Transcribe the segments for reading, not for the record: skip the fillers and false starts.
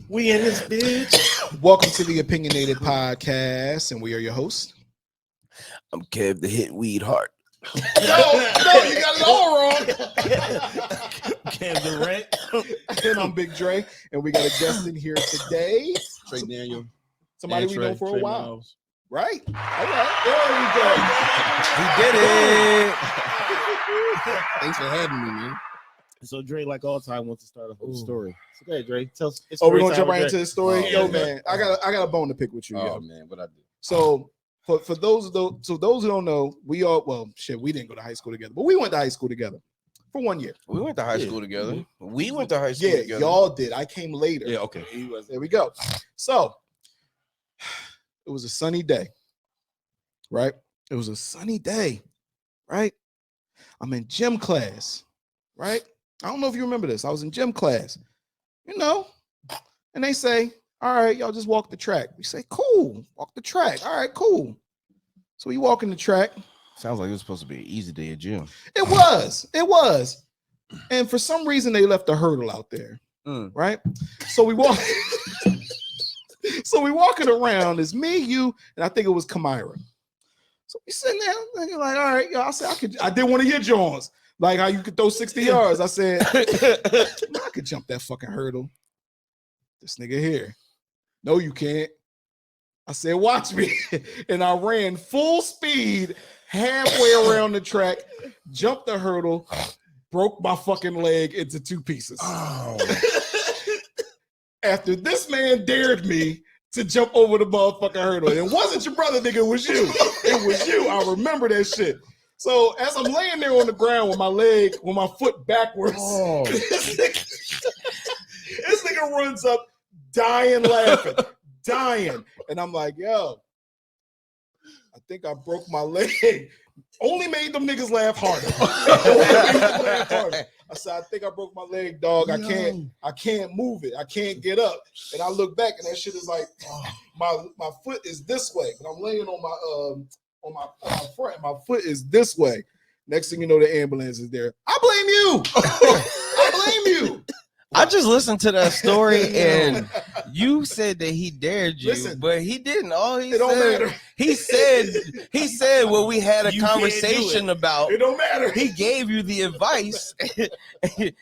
We in this bitch. Welcome to the Opinionated podcast, and we are your hosts. I'm Kev the Hit Weed Heart. No, you got it all wrong. Kev the Rent. And I'm Big Dre, and we got a guest in here today. Traye Daniel. Somebody we know for a while. Miles. Right? All right. There we go. He did it. Thanks for having me, man. So Dre, like all time, wants to start a whole story. So go ahead, Dre. Tell us. Oh, we're gonna jump right into the story. Oh, Yo, yeah. man, I got a bone to pick with you. Oh yo. man, what I do? So for those who don't know, we didn't go to high school together, but we went to high school together for 1 year. We went to high school together. We went to high school Yeah, together. y'all did. I came later. Yeah, okay. There we go. So it was a sunny day, right? It was a sunny day, right? I'm in gym class, right? I don't know if you remember this. I was in gym class, and they say, all right, y'all just walk the track. We say, cool, walk the track. All right, cool. So we walking the track. Sounds like it was supposed to be an easy day at gym. It was. And for some reason, they left a hurdle out there, right? So we walk. So we walking around. It's me, you, and I think it was Kamira. So we sitting there thinking like, all right, yo, I said I did one of your Johns, like how you could throw 60 yards. I said, I could jump that fucking hurdle. This nigga here. No, you can't. I said, watch me. And I ran full speed halfway around the track, jumped the hurdle, broke my fucking leg into two pieces. Oh, After this man dared me to jump over the motherfucking hurdle. And it wasn't your brother, nigga, it was you. It was you. I remember that shit. So as I'm laying there on the ground with my foot backwards, this nigga runs up, dying laughing, dying. And I'm like, yo, I think I broke my leg. Only made them niggas laugh harder. I said, I think I broke my leg, dog. I can't move it. I can't get up. And I look back, and that shit is like, my foot is this way, but I'm laying on my front. My foot is this way. Next thing you know, the ambulance is there. I blame you. I blame you. I just listened to that story, and you said that he dared you, Listen, but he didn't. All he it don't said, matter. he said what we had a You can't do conversation about. It don't matter. He gave you the advice,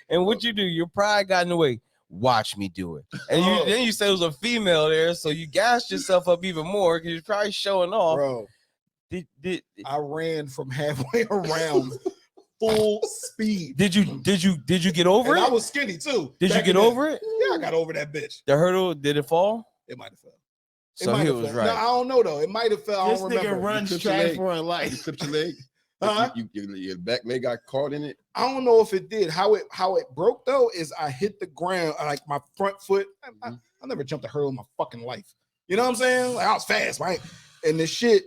and what you do, your pride got in the way. Watch me do it, and then you said it was a female there, so you gassed yourself up even more because you're probably showing off. Bro, I ran from halfway around full speed. Did you get over And it? I was skinny too. Did you get over it? Yeah, I got over that bitch. The hurdle, did it fall? It might have fell. So he was fell. right. No, I don't know though. It might have fell. I This don't nigga remember. runs clipped your track leg. for a You life. clipped your leg. Huh? Your back leg got caught in it. I don't know if it did. How it broke though is I hit the ground like my front foot. I never jumped a hurdle in my fucking life. You know what I'm saying? Like I was fast, right? And the shit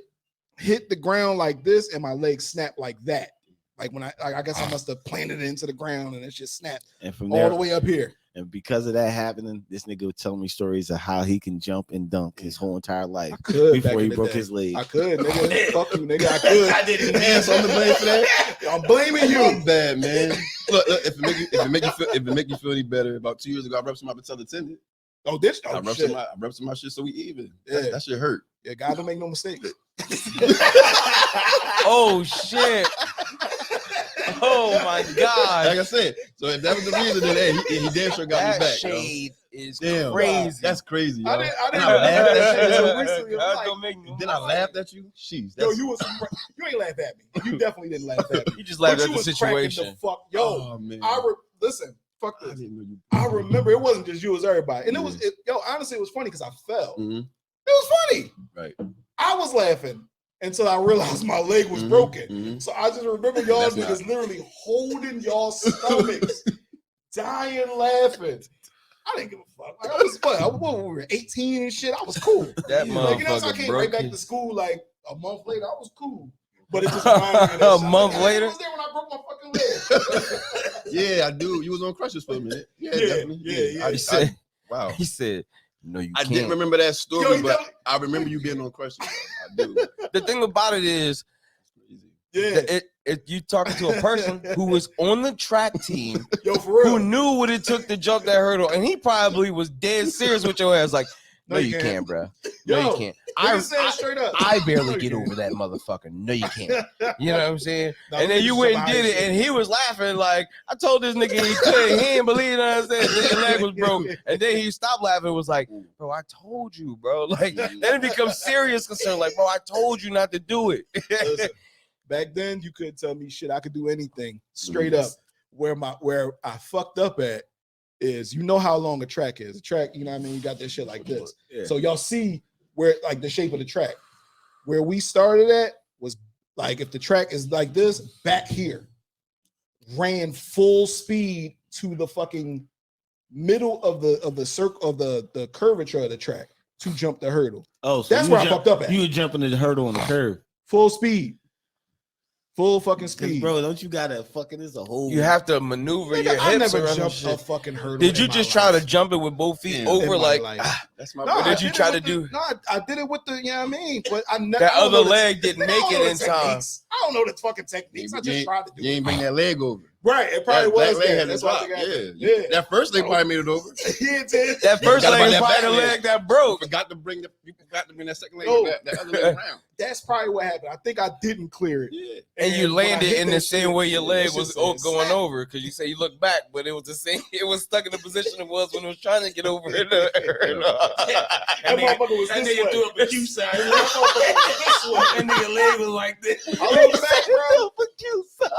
hit the ground like this, and my leg snapped like that. Like when I guess I must have planted it into the ground, and it just snapped And from all there, the way up here. and because of that happening, this nigga was telling me stories of how he can jump and dunk his whole entire life I could before back he in the broke day. his leg. I could, nigga. Fuck you, nigga. I could. I didn't Man, so I'm to blame for that. I'm blaming you. I'm bad, man. Look, if it make you feel any better, about 2 years ago, I ruptured my patella tendon. Oh, this. I Oh, shit. ruptured my shit, so we even. Yeah. That shit hurt. Yeah, God don't make no mistake. Oh shit! Oh my god! Like I said, so if that was the reason, then hey, he damn sure got That me back. shade is Damn. crazy. That's crazy. I Yo. didn't And I laughed at shit until until recently. God Like, don't make no Then I laughed at you. Jeez. yo, you ain't laugh at me. You definitely didn't laugh at me. You just laughed But at you the was cracking situation. the fuck, yo. Oh man. Listen, fuck I this. didn't know you. I remember it wasn't just you, it was everybody. And Yeah. honestly, it was funny because I fell. Mhm. It was funny. Right. I was laughing until I realized my leg was Mhm. broken. Mhm. So I just remember y'all That's niggas literally holding y'all stomachs, dying laughing. I didn't give a fuck. Like, I was fun. We were 18 and shit. I was cool. That Like, you know, so I motherfucker came broke right back his- to school like a month later. I was cool. But it just reminded me of that A shit. month I later? was there when I broke my fucking leg. Yeah, I do. You was on crutches for a minute. Yeah, Yeah, definitely. yeah. He said, Wow. he said, no, you I can't. didn't remember that story, Yo, you but know- I remember you being on crutches. I do. The thing about it is, Yeah. you talking to a person who was on the track team, Yo, for who real. knew what it took to jump that hurdle, and he probably was dead serious with your ass. Like, no, you can't, bro. No, Yo, you can't. I said straight up. I barely No, you get can't. over that motherfucker. No, you can't. You know what I'm saying? No, And then niggas you went and jump did high it, as and shit. he was laughing like, I told this nigga he couldn't. He didn't believe it. I said his leg was broke. And then he stopped laughing and was like, bro, I told you, bro. Like, then it becomes serious concern. Like, bro, I told you not to do it. Listen, back then, you couldn't tell me shit. I could do anything straight up. Where I fucked up at is, you know how long a track is. A track, you know what I mean? You got this shit like this. Yeah. So y'all see where, like, the shape of the track. Where we started at was like, if the track is like this, back here. Ran full speed to the fucking middle of the circle of the curvature of the track to jump the hurdle. Oh, so That's where I fucked up at. You were jumping the hurdle on the curve. Full speed. Full fucking 'Cause, speed. bro, don't you gotta fucking, it's a whole. You have to maneuver Nigga, your I hips never around jumped shit. a fucking hurdle. Did you in my just try life. to jump it with both feet In over? my Like, life. That's my No, What I did you did try it to with do? No, I did it with the, you know what I mean? But I never. that other leg didn't make it in time. I don't know the fucking techniques. I just tried to do You it. ain't bring that leg over. Right, it probably That was leg that. had to That's why I drop. think I Yeah. yeah. That first leg probably made it over. Yeah, it did. That first Forgot leg about was that probably back the leg. leg that You broke. forgot to bring that second leg, No. that other leg around. That's probably what happened. I think I didn't clear it. Yeah. And you when I landed hit in that the same shit, way your leg that was shit said going snap. over, because you say you look back, but it was the same. It was stuck in the position it was when it was trying to get over it. That motherfucker was That this nigga way. threw up a Q sign. That motherfucker was this way. That nigga leg was like this. I look back, bro.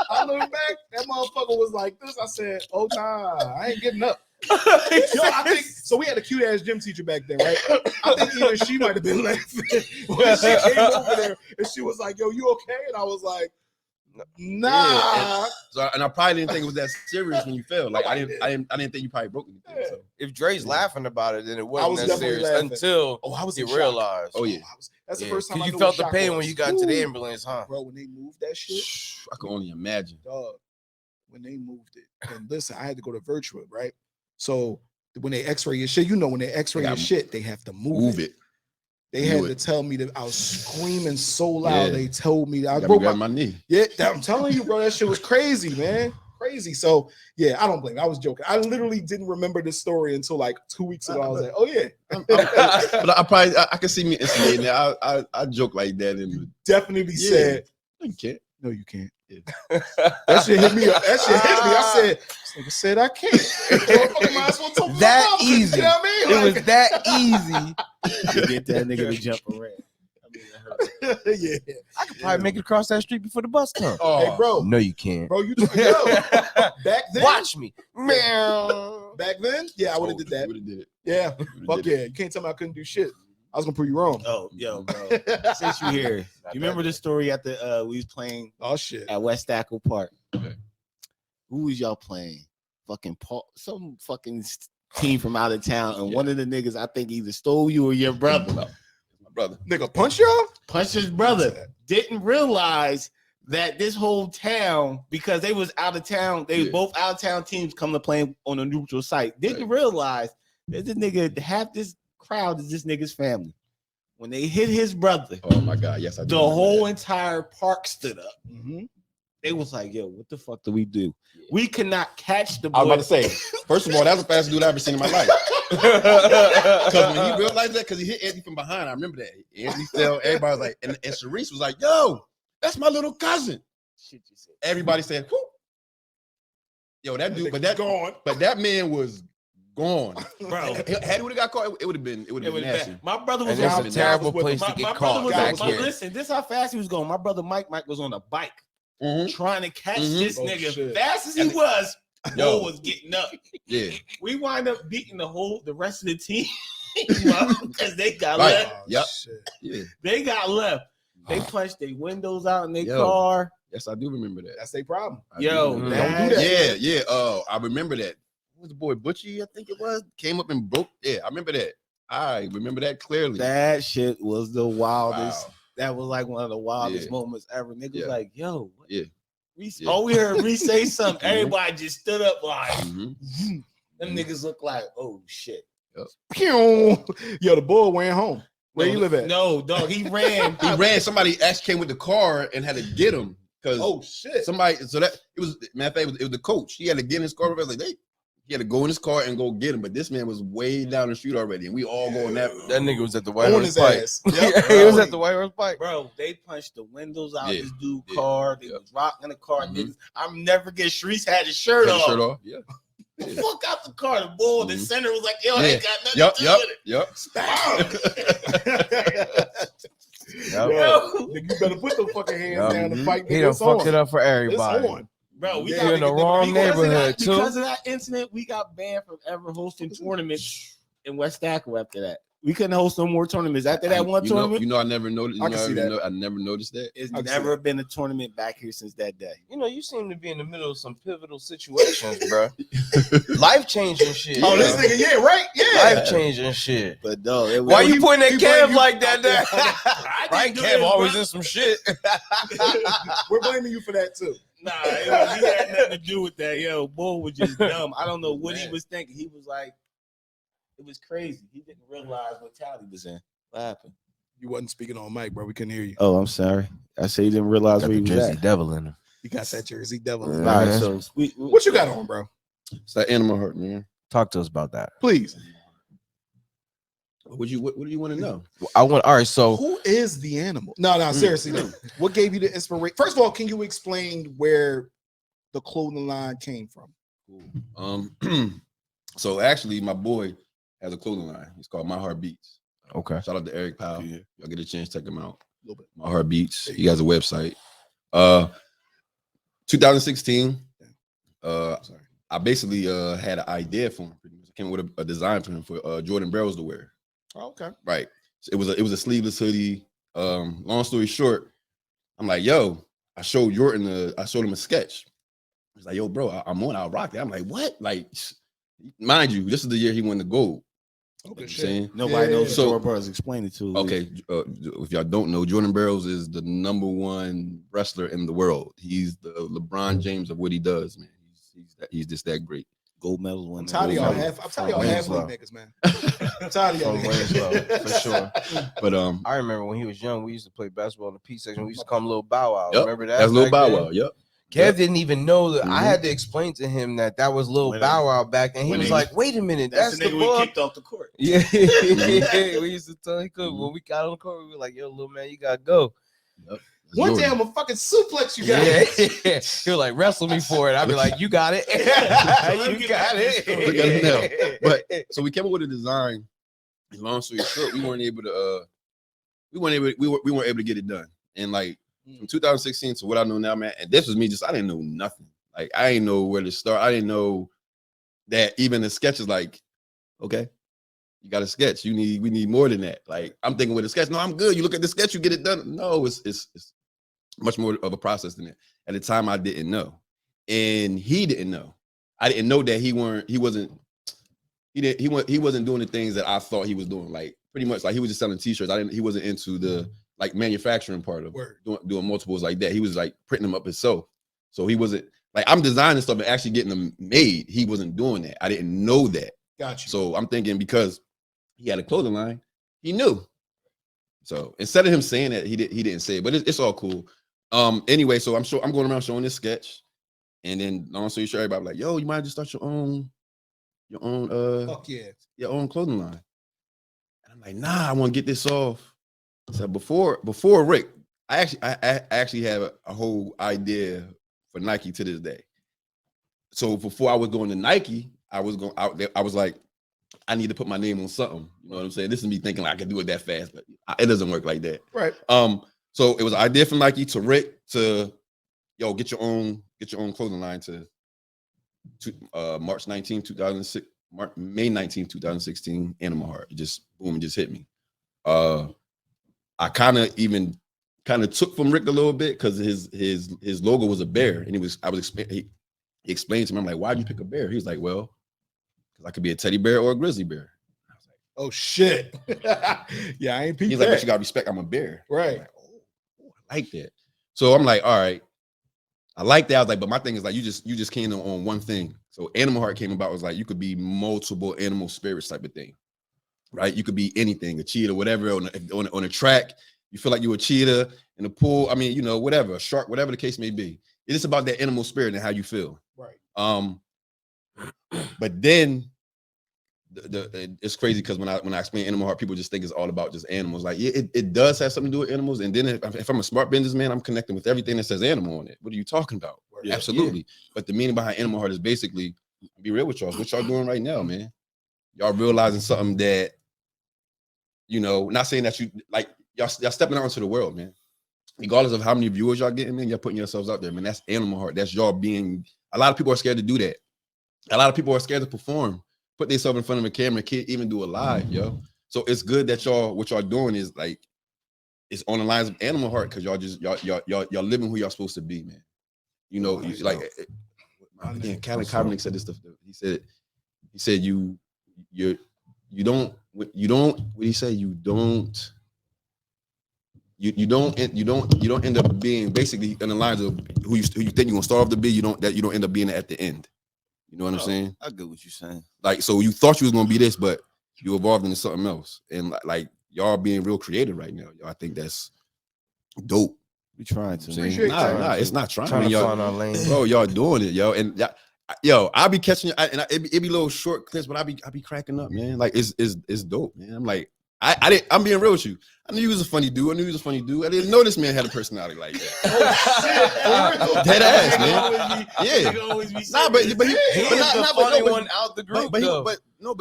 I look back. That motherfucker was like this. I said, "Oh nah, I ain't getting up." Yo, I think so. We had a cute ass gym teacher back then, right? I think even she might have been laughing when she came over there, and she was like, "Yo, you okay?" And I was like, "Nah." Yeah, and I probably didn't think it was that serious when you fell. Like I didn't think you probably broke anything. Yeah. So. If Dre's laughing about it, then it wasn't was that definitely serious laughing. until Oh, I was he in shock. realized. Oh yeah, That's the Yeah, first time I you knew felt what the shock pain was. when you got to the Ooh. ambulance, huh? Bro, when they moved that shit, I can only imagine. dog. When they moved it, and listen, I had to go to virtual, right? So when they X-ray your shit, you know, when they X-ray They your got- shit, they have to move Move it. it. They Do had it. to tell me that I was screaming so loud. Yeah. They told me that I I broke grabbed my. my knee. Yeah, I'm telling you, bro, that shit was crazy, man. Crazy. So yeah, I don't blame. I was joking. I literally didn't remember this story until like 2 weeks ago. I was like, oh yeah, But I can see me instigating that. I joke like that and definitely Yeah. said, no, you can't. no, you can't. That shit hit me up. That shit hit me. I said, this nigga said I can't. Motherfucker might as well talk to my That mom. easy. You know what I mean? It was that easy. You get that nigga to jump around. I mean, it hurt. Yeah. I could probably make it across that street before the bus comes. Oh, Hey, bro. No, you can't. Bro, you took it. Back then. Watch me. Meow. Back then, yeah, I would have did that. Would have did it. Yeah. Would've Fuck did it. yeah. You can't tell me I couldn't do shit. I was gonna prove you wrong. Oh, yo, bro. Since you here, you remember the story at the we was playing Oh shit. at West Stackle Park? Okay. Who was y'all playing? Fucking Paul, some fucking team from out of town, and one of the niggas I think either stole you or your brother. My brother. Nigga, punch y'all? Punched his brother. Didn't realize that this whole town, because they was out of town, they was Yeah. both out of town teams come to play on a neutral site. Didn't realize that this nigga, half this crowd is this nigga's family. When they hit his brother, Oh my God. Yes, I do. the remember whole that. entire park stood up. Mm-hmm. They was like, yo, what the fuck do we do? We could not catch the boy. I was about to say, first of all, that was the fastest dude I ever seen in my life. Because when he realized that, because he hit Anthony from behind, I remember that. Anthony fell, everybody was like, and Sharice was like, yo, that's my little cousin. Shit you said. Everybody said, who? Yo, that dude, but that man was gone. Bro. Had he would have got caught, it would have been nasty. My brother was And it's on a was terrible with place my, to my get brother caught was back on, here. listen, this is how fast he was going. My brother Mike was on a bike Mhm. trying to catch Mhm. this Oh, nigga. shit. Fast as he And- was, Yo. Bo was getting up. Yeah. We wind up beating the rest of the team because they got Right. left. Yep. Shit. Yeah. They got left. They punched their windows out in their Yo. car. Yes, I do remember that. That's their problem. I do Yo, remember Don't that do that. Yeah, yeah. Oh, I remember that. What was the boy Butchie? I think it was. Came up and broke. Yeah, I remember that. I remember that clearly. That shit was the wildest. Wow. That was like one of the wildest Yeah. moments ever. Niggas Yeah. like, yo, what? Yeah. Reese, Yeah. oh, we heard Reese say something. Mhm. Everybody just stood up like, Mhm. them niggas look like, oh shit. Pew! Yo, the boy went home. Where No, you live at? No, dog, he ran. He ran. Somebody actually came with the car and had to get him Because shit. somebody, so that it was matter of fact, it was the coach. He had to get in his car. Like he had to go in his car and go get him. But this man was way down the street already, and we all going that. That nigga was at the White On Horse his Pike. ass. Yep, he was at the White Horse Pike. Bro, they punched the windows out Yeah, this dude's yeah, car. They yeah. was rocking the car. Mhm. Niggas, I'm never get Sharice had his shirt Had the off. shirt off. Yeah. The fuck out the car. The bull, the Mhm. center was like, yo, Yeah. ain't got nothing to do with it. Yep. Bam. Yo, nigga, you better put the fucking hands down to fight. He Nigga, done it's fucked on. it up for It's everybody. on. Bro, we Yeah, got you in the wrong neighborhood, too. Because of that incident, we got banned from ever hosting tournaments in West Stackle after that. We couldn't host no more tournaments. After that one tournament, I never noticed. I can see that. I never noticed that. it's I can see never been a tournament back here since that day. You know, you seem to be in the middle of some pivotal situations, bro. Life changing shit. Oh, this bro. nigga, yeah, right? Yeah. Life changing shit. But no, it was, Why you pointing at he bring Kev you like that? I Right, didn't do Kev this, always bro. in some shit. We're blaming you for that too. Nah, he had nothing to do with that. Yo, Bull was just dumb. I don't know what he was thinking. He was like, it was crazy. He didn't realize what Tally was in. What happened? You wasn't speaking on mic, bro. We couldn't hear you. Oh, I'm sorry. I said he didn't realize Got where the he was Jersey at. Devil in him. You got that Jersey Devil. Yeah. All right, so What you got on, bro? It's that animal hurt, man. Talk to us about that. Please. What do you want to know? All right, so Who is the animal? No, seriously. No. What gave you the inspiration? First of all, can you explain where the clothing line came from? So actually, my boy has a clothing line. It's called My Heart Beats. okay. Shout out to Eric Powell. Yeah. Y'all get a chance, check him out. A little bit. My Heart Beats. He has a website. 2016. Sorry. I basically had an idea for him. Pretty much. I came with a design for him for Jordan Barrels to wear. Oh, okay. Right. So it was a sleeveless hoodie. Long story short, I'm like, yo, I showed him a sketch. He's like, yo, bro, I'm on, I'll rock that. I'm like, what? Like, mind you, this is the year he won the gold. Okay, You know what I'm shit. saying? Nobody Yeah. knows So- Jordan Brothers. Explain it to. Okay, if y'all don't know, Jordan Barrels is the #1 wrestler in the world. He's the LeBron James of what he does, man. He's just that great. Gold medals I'm winner. tired of y'all From half. I'm tired of y'all Winslow. half niggas, man. I'm tired of y'all From Winslow, niggas. for sure. But I remember when he was young, we used to play basketball in the P section. We used to call him Little Bow Wow. Yep, Remember that? that's Lil back Bow then? Wow. Yep. Kev didn't even know that. I Mhm. had to explain to him that was Lil When Bow Wow back then. He when was he- like, "Wait a minute, That's that's the the nigga we boy." kicked off the court. Yeah, we used to tell him when we got on the court, we were like, "Yo, little man, you gotta go." That's One day Jordan. I'm gonna fucking suplex you guys. Yeah, he was like, "Wrestle me for it." I'd be like, "You got it, you got it." Look at him now. But so we came up with a design. And long story short, we weren't able to get it done. And like from 2016 to what I know now, man, and this was me I didn't know nothing. Like I didn't know where to start. I didn't know that even the sketch is like, okay, you got a sketch. We need more than that. Like I'm thinking with a sketch, no, I'm good. You look at the sketch, you get it done. No, it's much more of a process than that. At the time, I didn't know, and he didn't know. I didn't know that he wasn't doing the things that I thought he was doing. Like pretty much, like he was just selling T-shirts. He wasn't into the like manufacturing part of Word. doing multiples like that. He was like printing them up himself. So he wasn't like I'm designing stuff and actually getting them made. He wasn't doing that. I didn't know that. Got you. So I'm thinking because he had a clothing line, he knew. So instead of him saying that, he didn't say it, but it's all cool. Anyway, so I'm going around showing this sketch, and then long story short, everybody like, yo, you might just start your own Fuck yeah. your own clothing line. And I'm like, nah, I want to get this off. So before Rick, I actually have a whole idea for Nike to this day. So before I was going to Nike, I was like, I need to put my name on something. You know what I'm saying? This is me thinking like I can do it that fast, but it doesn't work like that. Right. So it was an idea from Nike to Rick to, yo, get your own clothing line to March 19, 2006, May 19, 2016, Animal Heart. It just boom, it just hit me. I kind of took from Rick a little bit because his logo was a bear, and he explained to me, I'm like, why'd you pick a bear? He was like, well, because I could be a teddy bear or a grizzly bear. I was like, Oh shit. Yeah, I ain't peeped he's like, but that. you gotta respect, I'm a bear. Right. I'm like, oh, I like that. So I'm like, all right, I like that. I was like, but my thing is like, you just came on one thing. So Animal Heart came about, was like, you could be multiple animal spirits type of thing, right? You could be anything, a cheetah, whatever, on a track. You feel like you're a cheetah in the pool. I mean, whatever, a shark, whatever the case may be. It's about that animal spirit and how you feel. Right. But then it's crazy because when I explain animal heart, people just think it's all about just animals. Like, yeah, it does have something to do with animals. And then if I'm a smart businessman, I'm connecting with everything that says animal on it. What are you talking about? Yeah, absolutely. Yeah. But the meaning behind animal heart is basically, be real with y'all. What y'all doing right now, man? Y'all realizing something that, not saying that you like y'all stepping out into the world, man. Regardless of how many viewers y'all getting, man, y'all putting yourselves out there, man. That's animal heart. That's y'all being. A lot of people are scared to do that. A lot of people are scared to perform, put themselves in front of a camera, can't even do a live, yo. So it's good that what y'all doing is like, it's on the lines of animal heart because y'all living who y'all supposed to be, man. Again, Calvin Kaepernick said this stuff. He said you don't. What did he say? You don't end up being basically in the lines of who you think you're gonna start off to be. You don't end up being at the end. You know what I'm saying? I get what you're saying. Like, so you thought you was gonna be this, but you evolved into something else. And like y'all being real creative right now. I think that's dope. We trying to. Nah, it's not trying. Trying to find our lane. Bro, y'all doing it, yo. And I'll be catching it be little short clips, but I be cracking up, man. Like it's dope, man. I'm like, I'm being real with you. I knew he was a funny dude. I didn't know this man had a personality like that. Oh shit! Dead ass, man. Yeah. But he's the funny one out the group. But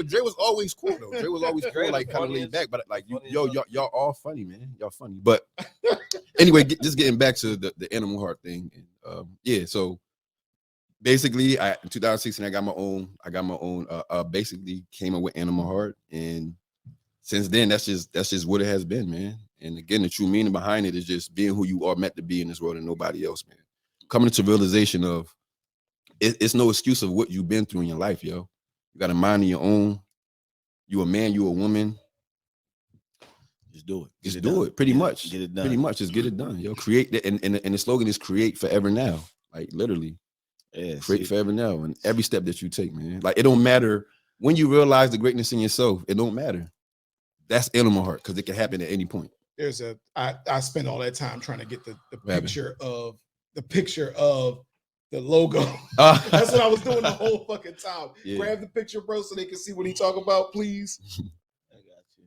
Dre was always cool though. Dre was always cool, like kind of laid back. But like y'all all funny, man. Y'all funny. But anyway, just getting back to the animal heart thing. And, so basically, in 2016, I got my own. Basically, came up with Animal Heart, and since then, that's just what it has been, man. And again, the true meaning behind it is just being who you are meant to be in this world and nobody else, man. Coming to realization of it's no excuse of what you've been through in your life, yo. You got a mind of your own. You a man, you a woman. Just do it. Just do it. Pretty much. Get it done. Pretty much. Just get it done, yo. Create that, and the slogan is create forever now. Like literally. Yeah, create forever now. And every step that you take, man. Like it don't matter when you realize the greatness in yourself, it don't matter. That's Animal Heart because it can happen at any point. I spent all that time trying to get the picture of the logo. That's what I was doing the whole fucking time. Yeah. Grab the picture, bro, so they can see what he talk about, please. I got you.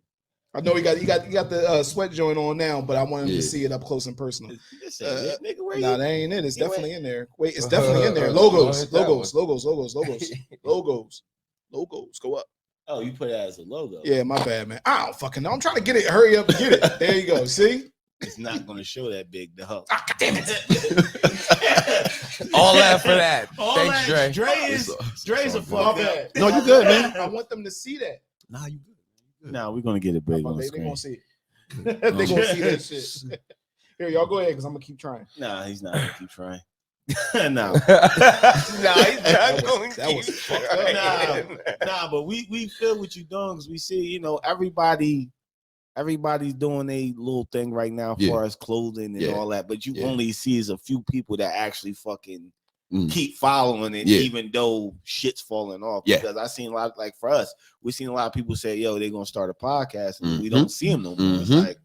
I know you got the sweat joint on now, but I wanted to see it up close and personal. That ain't it. It's definitely in there. Wait, it's definitely in there. Logos. Go up. Oh, you put it as a logo. Yeah, my bad, man. I don't fucking know. I'm trying to get it. Hurry up and get it. There you go. See? It's not going to show that big, the hub. God damn it. All that for that. Thanks, Dre. Dre's a fuck up. No, you good, man. I want them to see that. Nah, you good. Nah, we're going to get it big on the screen. They're going to see it. They're going to see that shit. Here, y'all go ahead because I'm going to keep trying. Nah, he's not going to keep trying. No. He's not going to keep trying. Nah, but we feel what you're doing because we see, everybody's doing a little thing right now as far as clothing and all that, but you only see is a few people that actually fucking keep following it, even though shit's falling off. Because I seen a lot, like for us, we seen a lot of people say, yo, they're gonna start a podcast, and we don't see them no more. It's like,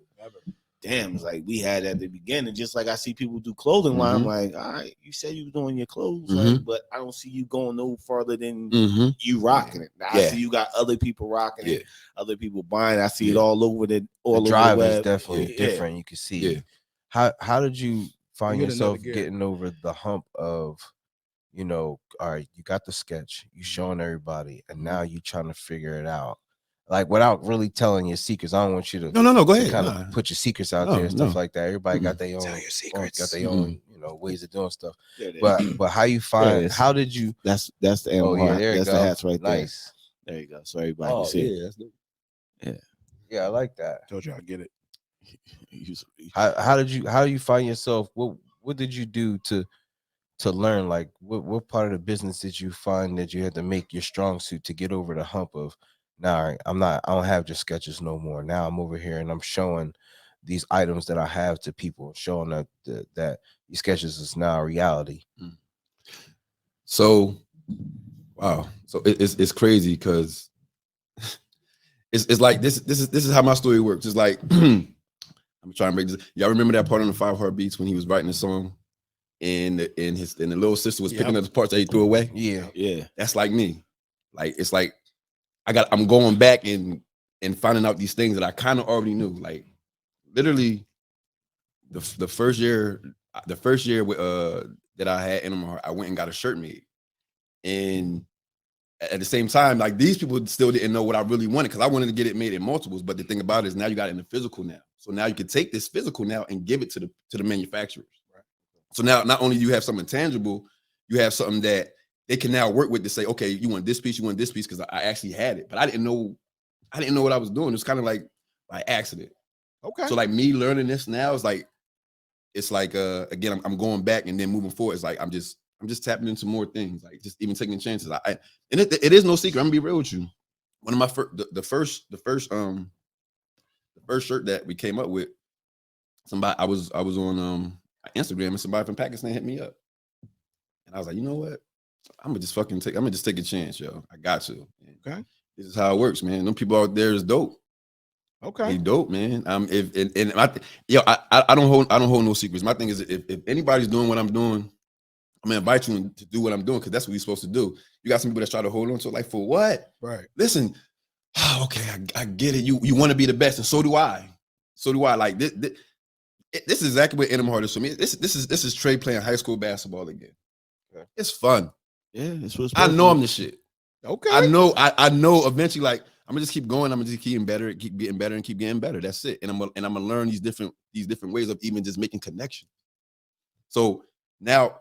damn, it's like we had at the beginning, just like I see people do clothing line. I'm like, all right, you said you were doing your clothes, like, but I don't see you going no further than you rocking it. Now, I see you got other people rocking it, other people buying. I see it all over the drive is definitely different. You can see how did you find yourself getting over the hump of, all right, you got the sketch, you showing everybody, and now you trying to figure it out. Like without really telling your secrets, I don't want you to no go ahead. Kind of put your secrets out there and stuff like that. Everybody got their own. Tell your secrets. Got their own, ways of doing stuff. But how you find? How did you? That's the animal heart. That's the hats right there. Nice. There you go. So everybody can see it. Yeah, I like that. Told you I get it. How do you find yourself? What did you do to learn? Like what part of the business did you find that you had to make your strong suit to get over the hump of? Now I don't have just sketches no more. Now I'm over here and I'm showing these items that I have to people, showing that these sketches is now a reality. So, wow. So it's crazy because it's like this is how my story works. It's like I'm trying to break this. Y'all remember that part on the 5 Heartbeats when he was writing the song, and the little sister was picking up the parts that he threw away? Yeah. That's like me. Like it's like I'm going back and finding out these things that I kind of already knew. Like literally, the first year with that I had Animal Heart, I went and got a shirt made, and at the same time, like these people still didn't know what I really wanted because I wanted to get it made in multiples. But the thing about it is now you got it in the physical now. So now you can take this physical now and give it to the manufacturers. Right. So now not only do you have something tangible, you have something that they can now work with to say, okay, you want this piece, because I actually had it, but I didn't know what I was doing. It was kind of like by accident. Okay. So like me learning this now is like, it's like again, I'm going back and then moving forward. It's like I'm just tapping into more things, like just even taking chances. And it is no secret. I'm gonna be real with you. One of my the first shirt that we came up with, somebody I was on Instagram and somebody from Pakistan hit me up, and I was like, you know what? I'm gonna just take a chance, yo. I got to. Okay. This is how it works, man. Them people out there is dope. Okay. They dope, man. I don't hold no secrets. My thing is if anybody's doing what I'm doing, I'm gonna invite you to do what I'm doing because that's what you're supposed to do. You got some people that try to hold on to it, like for what? Right. Listen, okay, I get it. You want to be the best, and so do I. Like this is exactly what Animal Heart is for me. This is Traye playing high school basketball again. Okay. It's fun. Yeah, it's what's I know I'm the shit. Okay. I know eventually, like I'm gonna just keep going. I'm gonna just keep getting better, keep getting better. That's it. And I'm gonna learn these different ways of even just making connections. So now,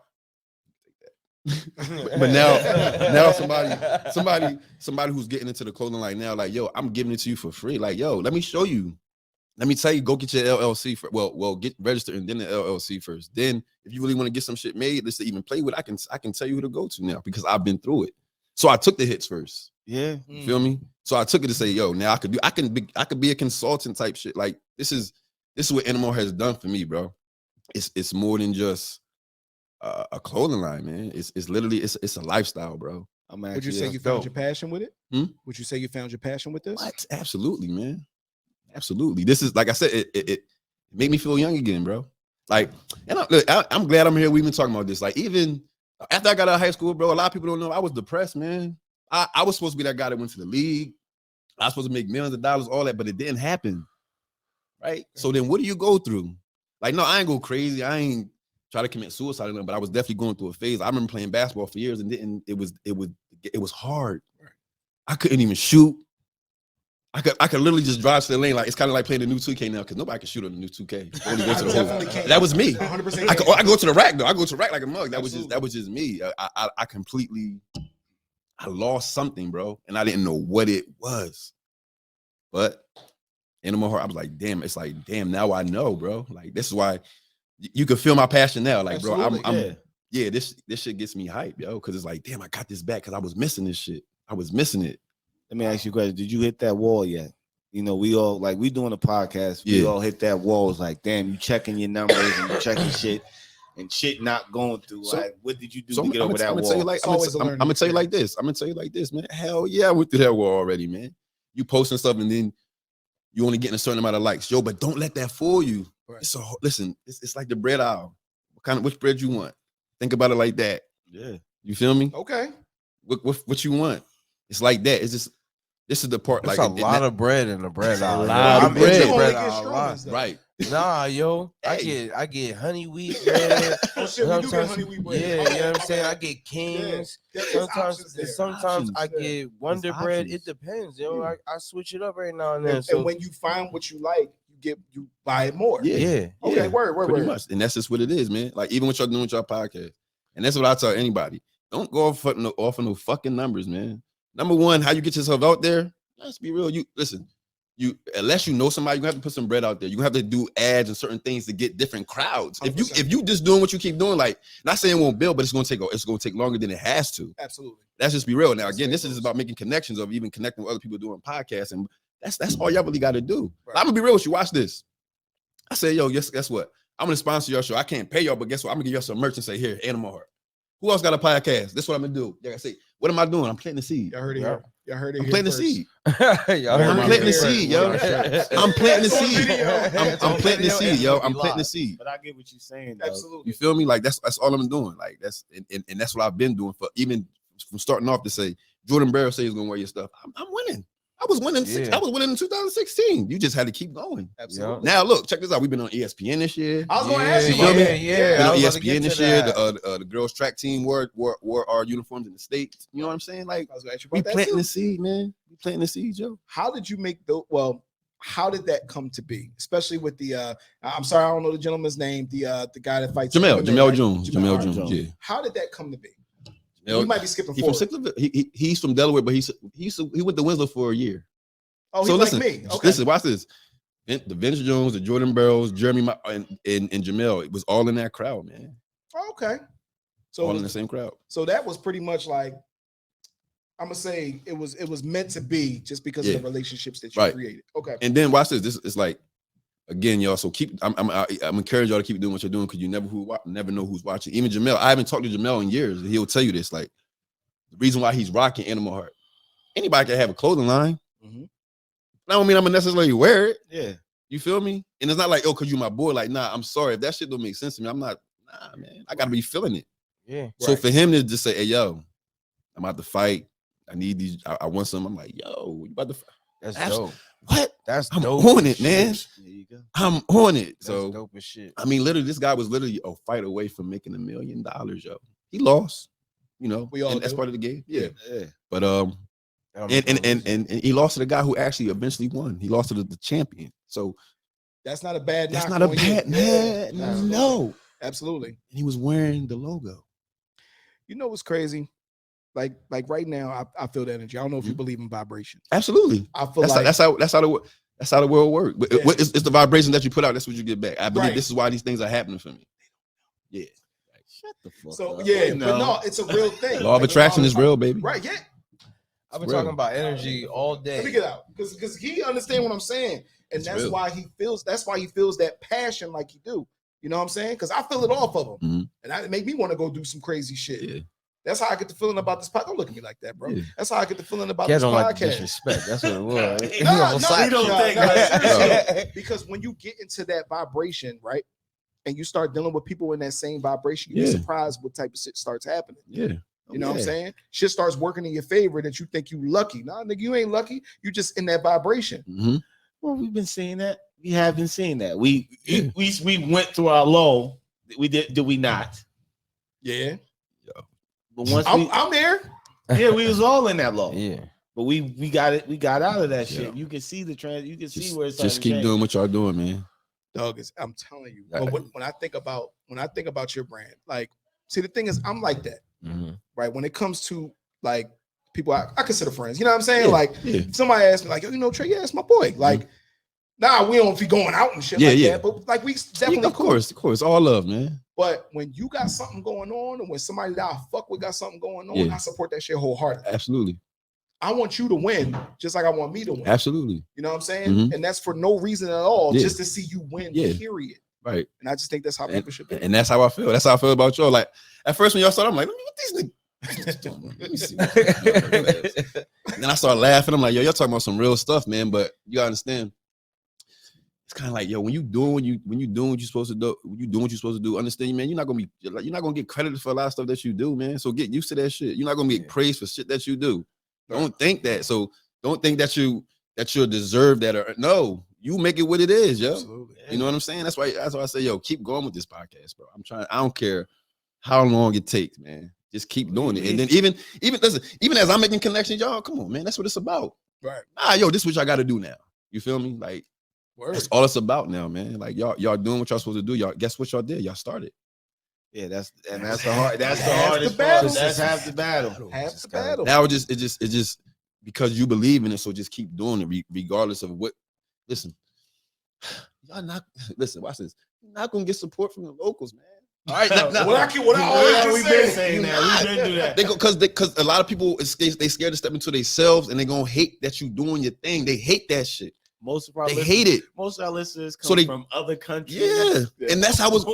but now somebody who's getting into the clothing line now, like, yo, I'm giving it to you for free. Like, yo, let me show you. Let me tell you, go get your LLC first. Well, get registered and then the LLC first. Then, if you really want to get some shit made, just to even play with, I can tell you who to go to now because I've been through it. So I took the hits first. Yeah, you feel me? So I took it to say, yo, now I could be a consultant type shit. Like this is what Animal has done for me, bro. It's more than just a clothing line, man. It's literally it's a lifestyle, bro. Would you say you found your passion with it? Would you say you found your passion with this? What? Absolutely, man. Absolutely. This is, like I said, it made me feel young again, bro. Like, and I'm glad I'm here. We've been talking about this. Like, even after I got out of high school, bro, a lot of people don't know I was depressed, man. I was supposed to be that guy that went to the league. I was supposed to make millions of dollars, all that, but it didn't happen. Right? So then what do you go through? Like, no, I ain't go crazy. I ain't try to commit suicide or nothing, but I was definitely going through a phase. I remember playing basketball for years and it was hard. I couldn't even shoot. I could literally just drive to the lane. Like it's kind of like playing the new 2K now because nobody can shoot on the new 2K. Only go to the hole. That was me. 100%. I go to the rack though. I go to the rack like a mug. That was just me. I completely lost something, bro, and I didn't know what it was. But Animal Heart, I was like, damn. It's like, damn. Now I know, bro. Like this is why you can feel my passion now. Like, absolutely, bro, this shit gets me hype, yo, because it's like, damn, I got this back because I was missing this shit. I was missing it. Let me ask you a question. Did you hit that wall yet? You know, we all like we doing a podcast. We all hit that wall. It's like, damn, you checking your numbers and you checking shit and shit not going through. So, like, what did you do to get over that wall? I'm gonna tell you like this, man. Hell yeah, I went through that wall already, man. You posting stuff and then you only getting a certain amount of likes, yo. But don't let that fool you. Right. So listen, it's like the bread aisle. Which bread you want? Think about it like that. Yeah, you feel me? Okay. What you want? It's like that. It's just. This is the part. It's like a lot of bread in the bread aisle. A lot of bread. Right. Nah, yo, hey. I get honey wheat bread. Oh shit, we do get honey wheat bread. Yeah, you know what I'm saying? I get Kings. Yeah. Sometimes I get Wonder bread. It depends, yo. I switch it up right now and then. And when you find what you like, you buy it more. Yeah. Okay, word. Pretty much. And that's just what it is, man. Like even what y'all doing with y'all podcast. And that's what I tell anybody. Don't go off of no fucking numbers, man. Number one, how you get yourself out there? Let's be real. You listen. Unless you know somebody, you have to put some bread out there. You have to do ads and certain things to get different crowds. 100%. If you just doing what you keep doing, like not saying it won't build, but it's gonna take longer than it has to. Absolutely. Let's just be real. Now again, this is about making connections of even connecting with other people doing podcasts, and that's all y'all really got to do. Right. I'm gonna be real with you. Watch this. I say, yo, guess what? I'm gonna sponsor your show. I can't pay y'all, but guess what? I'm gonna give y'all some merch and say, here, Animal Heart. Who else got a podcast? This is what I'm gonna do. Yeah, I say, what am I doing? I'm planting the seed. Y'all heard it here. Y'all heard it. I'm planting the seed. I'm planting the seed, yo. I'm planting the seed. I'm planting the seed, yo. I'm planting the seed. But I get what you're saying. Though. Absolutely. You feel me? Like that's all I'm doing. Like that's and that's what I've been doing for even from starting off to say Jordan Barrow says he's gonna wear your stuff. I'm winning. I was winning. I was winning in 2016. You just had to keep going. Absolutely. Now look, check this out. We've been on ESPN this year. I was going to ask you. Been on ESPN this year. The girls track team wore our uniforms in the States. You know what I'm saying? Like I was going to ask you we about planting the seed, man. We planting the seed, Joe. How did you make the how did that come to be? Especially with the I'm sorry, I don't know the gentleman's name. The guy that fights Jamel Jones. Yeah. How did that come to be? You might be skipping forward. He's from Delaware, but he went to Winslow for a year. Oh, so listen, like me. Okay. Listen, watch this. The Vince Jones, the Jordan Barrows, Jeremy, and Jamel. It was all in that crowd, man. Okay. So all in the same crowd. So that was pretty much like, I'm gonna say it was meant to be just because of the relationships that you created. Okay. And then watch this. This is like, again, y'all. So keep. I'm encouraging y'all to keep doing what you're doing because you never know who's watching. Even Jamel. I haven't talked to Jamel in years. He'll tell you this. Like the reason why he's rocking Animal Heart. Anybody can have a clothing line. Mm-hmm. I don't mean I'm gonna necessarily wear it. Yeah. You feel me? And it's not like, oh, because you my boy. Like, nah, I'm sorry. If that shit don't make sense to me, I'm not, man. I gotta be feeling it. Yeah. So for him to just say, hey, yo, I'm about to fight. I need these. I want some. I'm like, yo, you about to fight? That's dope. What? I'm dope on it, man. There you go. I'm on it. That's so dope as shit. I mean, literally, this guy was literally a fight away from making $1 million, yo. He lost. You know, that's part of the game. Yeah. But and he lost to the guy who actually eventually won. He lost to the champion. So that's not a bad. That's not a bad man. No, absolutely. And he was wearing the logo. You know what's crazy? Like right now, I feel the energy. I don't know if you believe in vibration. Absolutely. I feel that's how the world works. It's the vibration that you put out. That's what you get back. I believe this is why these things are happening for me. Yeah. Shut the fuck up. But no, it's a real thing. Law of attraction is real, baby. Right? Yeah. I've been talking about energy all day. Let me get out because he understands what I'm saying, and that's why he feels. That's why he feels that passion like he do. You know what I'm saying? Because I feel it off of him, and it make me want to go do some crazy shit. Yeah. That's how I get the feeling about this podcast. Don't look at me like that, bro. Yeah. That's how I get the feeling about this podcast. Like disrespect. That's what it was. Because when you get into that vibration, right, and you start dealing with people in that same vibration, you're surprised what type of shit starts happening. Yeah. You know what I'm saying? Shit starts working in your favor that you think you lucky. Nah, nigga, you ain't lucky. You just in that vibration. Mm-hmm. Well, we've been seeing that. We have been seeing that. We went through our low. We did we not? Yeah. But once I'm there. Yeah, we was all in that low. Yeah. But we got it. We got out of that shit. You can see the trend. You can see where it's just keep doing what y'all doing, man. Dog, I'm telling you. But when I think about your brand, like, see, the thing is, I'm like that. Mm-hmm. Right. When it comes to like people I consider friends, you know what I'm saying? Like if somebody asked me, like, yo, you know, Traye, yeah, that's my boy. Like, nah, we don't be going out and shit that. But like we definitely of course, all love, man. But when you got something going on, and when somebody that I fuck with got something going on, I support that shit wholeheartedly. Absolutely. I want you to win, just like I want me to win. Absolutely. You know what I'm saying? Mm-hmm. And that's for no reason at all, just to see you win. Period. Right. And I just think that's how people should be. And that's how I feel. That's how I feel about y'all. Like at first when y'all started, I'm like, what these niggas? Let me see. And then I started laughing. I'm like, yo, y'all talking about some real stuff, man. But you gotta understand, it's kind of like, yo, when you doing what you're supposed to do, understand, man, you're not gonna get credited for a lot of stuff that you do, man. So get used to that shit. You're not gonna get praised for shit that you do. Don't think that. So don't think that you'll deserve that or no. You make it what it is, yo. Absolutely. You know what I'm saying? That's why I say, yo, keep going with this podcast, bro. I don't care how long it takes, man. Just keep doing it. And then even as I'm making connections, y'all, come on, man. That's what it's about. Right. Yo, this is what y'all got to do now. You feel me? Like, that's all it's about now, man. Like y'all doing what y'all supposed to do. Y'all, guess what y'all did? Y'all started. Yeah, that's the hardest part. That's half the battle. Half the battle. Now it just because you believe in it, so just keep doing it regardless of what. Listen, y'all not listen. Watch this. You're not gonna get support from the locals, man. All right, we've been saying that. We've been doing that. They go because a lot of people they scared to step into themselves, and they gonna hate that you doing your thing. They hate that shit. Most of our hate it. Most of our listeners come from other countries. Yeah, and that's how it's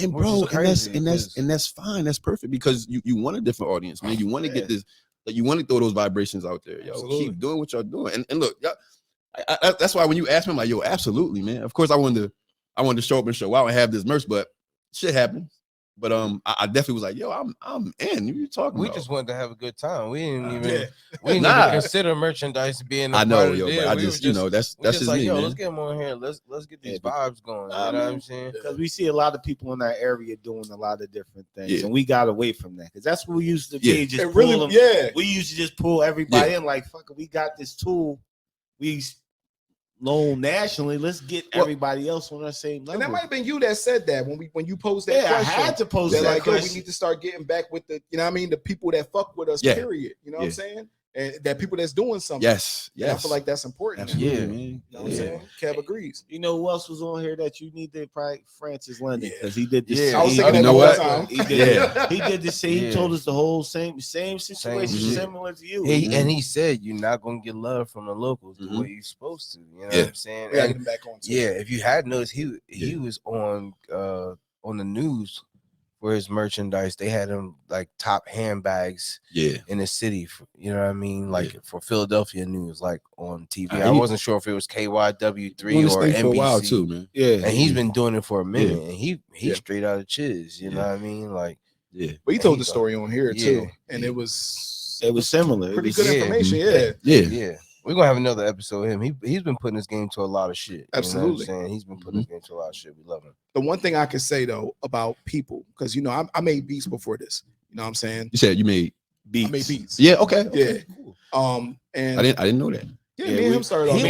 and bro, and that's fine. That's perfect because you want a different audience, man. You want to get this Like you want to throw those vibrations out there, yo. Absolutely. Keep doing what y'all doing. And look, that's why when you ask me, I'm like, yo, absolutely, man. Of course, I wanted to show up and show out and have this merch, but shit happens. But I definitely was like, yo, I'm in. What are you talking about? We just wanted to have a good time. We didn't even consider merchandise being. I know, yo, but I just that's just like, me, yo, man. let's get them on here. Let's get these vibes going. You know what I'm saying? Because we see a lot of people in that area doing a lot of different things, and we got away from that because that's what we used to be. Just pull them. Yeah, we used to just pull everybody in. Like, fuck, we got this tool. We known nationally. Let's get everybody else on the same level. And that might have been you that said that when you posed that question. I had to post that like, question. We need to start getting back with the, you know what I mean, the people that fuck with us, period. You know what I'm saying? And that people that's doing something. Yes. I feel like that's important. Absolutely, man. You know what I'm saying? Kev agrees. You know who else was on here that you need to probably Francis London because he did this. I was thinking the whole time. He did the same. He told us the whole same situation, similar to you. And he said you're not gonna get love from the locals the way you're supposed to. You know what I'm saying? Get him back on. If you had noticed, he was on the news for his merchandise. They had him like top handbags in the city, you know what I mean, like for Philadelphia news, like on TV. I wasn't sure if it was KYW3 or NBC for a while too, man. And he's been doing it for a minute, and he's straight out of Chiz, you know what I mean, like but he told the story on here too, and it was similar, pretty good information. We're gonna have another episode of him. He's been putting his game to a lot of shit. Absolutely. You know what I'm saying? He's been putting his game to a lot of shit. We love him. The one thing I can say though about people, because I made beats before this. You know what I'm saying? You said you made beats. I made beats. Yeah, okay. Yeah. Cool. And I didn't know that. Me and him started off.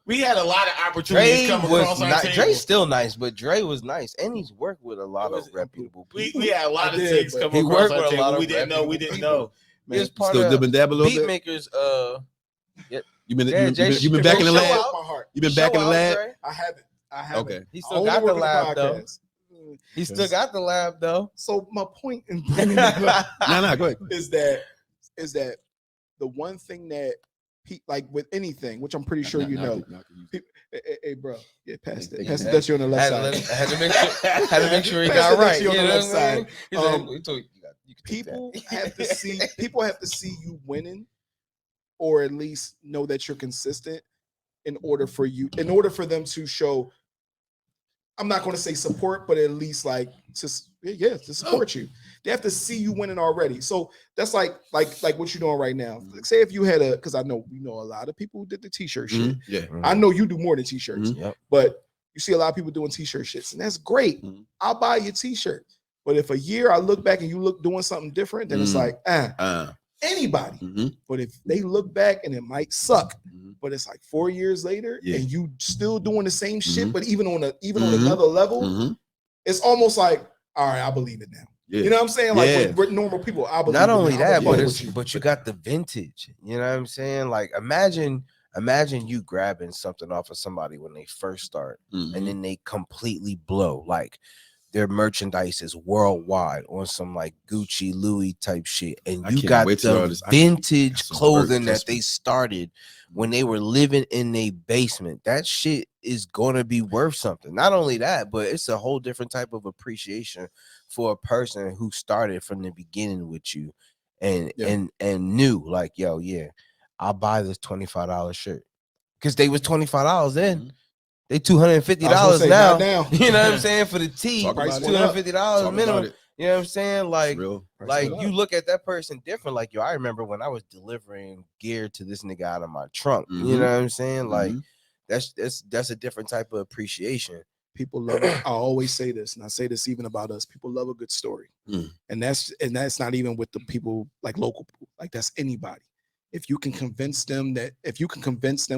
We had a lot of opportunities come across our table. Dre's still nice, but Dre was nice, and he's worked with a lot of reputable people. We had a lot of things come across our table. We didn't know. Man, it's part still of dib and dab a little beat makers. You've been back in the lab. You've been back in the lab. I haven't. Okay. He still got the lab though. He still got the lab though. So my point in go ahead. Is that the one thing that like with anything, which I'm pretty sure you know. Hey, bro, pass that. Pass the on the left side. I had to make sure he got right. On the left side. People have to see you winning, or at least know that you're consistent in order for them to show. I'm not going to say support, but at least to support you. They have to see you winning already. So that's like what you're doing right now. Like, say if you had because I know a lot of people who did the t-shirt shit. Yeah, I know you do more than t-shirts, but you see a lot of people doing t-shirt shits, and that's great. I'll buy your t-shirt. But if a year I look back and you look doing something different, then it's like anybody. But if they look back and it might suck, but it's like 4 years later and you still doing the same shit, but even on another level, it's almost like, all right, I believe it now. You know what I'm saying? Like with normal people, I believe. Not only that, but you got the vintage. You know what I'm saying? Like imagine you grabbing something off of somebody when they first start, and then they completely blow. Like their merchandise is worldwide on some like Gucci, Louis type shit, and you got the vintage clothing that they started when they were living in a basement. That shit is gonna be worth something. Not only that, but it's a whole different type of appreciation for a person who started from the beginning with you and knew like, yo, I'll buy this $25 shirt because they was $25 then. They $250 now. You know what I'm saying? For the tee, $250 minimum. You know what I'm saying? Like you look at that person different. Like, yo, I remember when I was delivering gear to this nigga out of my trunk. You know what I'm saying? Like that's a different type of appreciation. People love it. I always say this, and I say this even about us. People love a good story. And that's not even with the people like local people. Like that's anybody. If you can convince them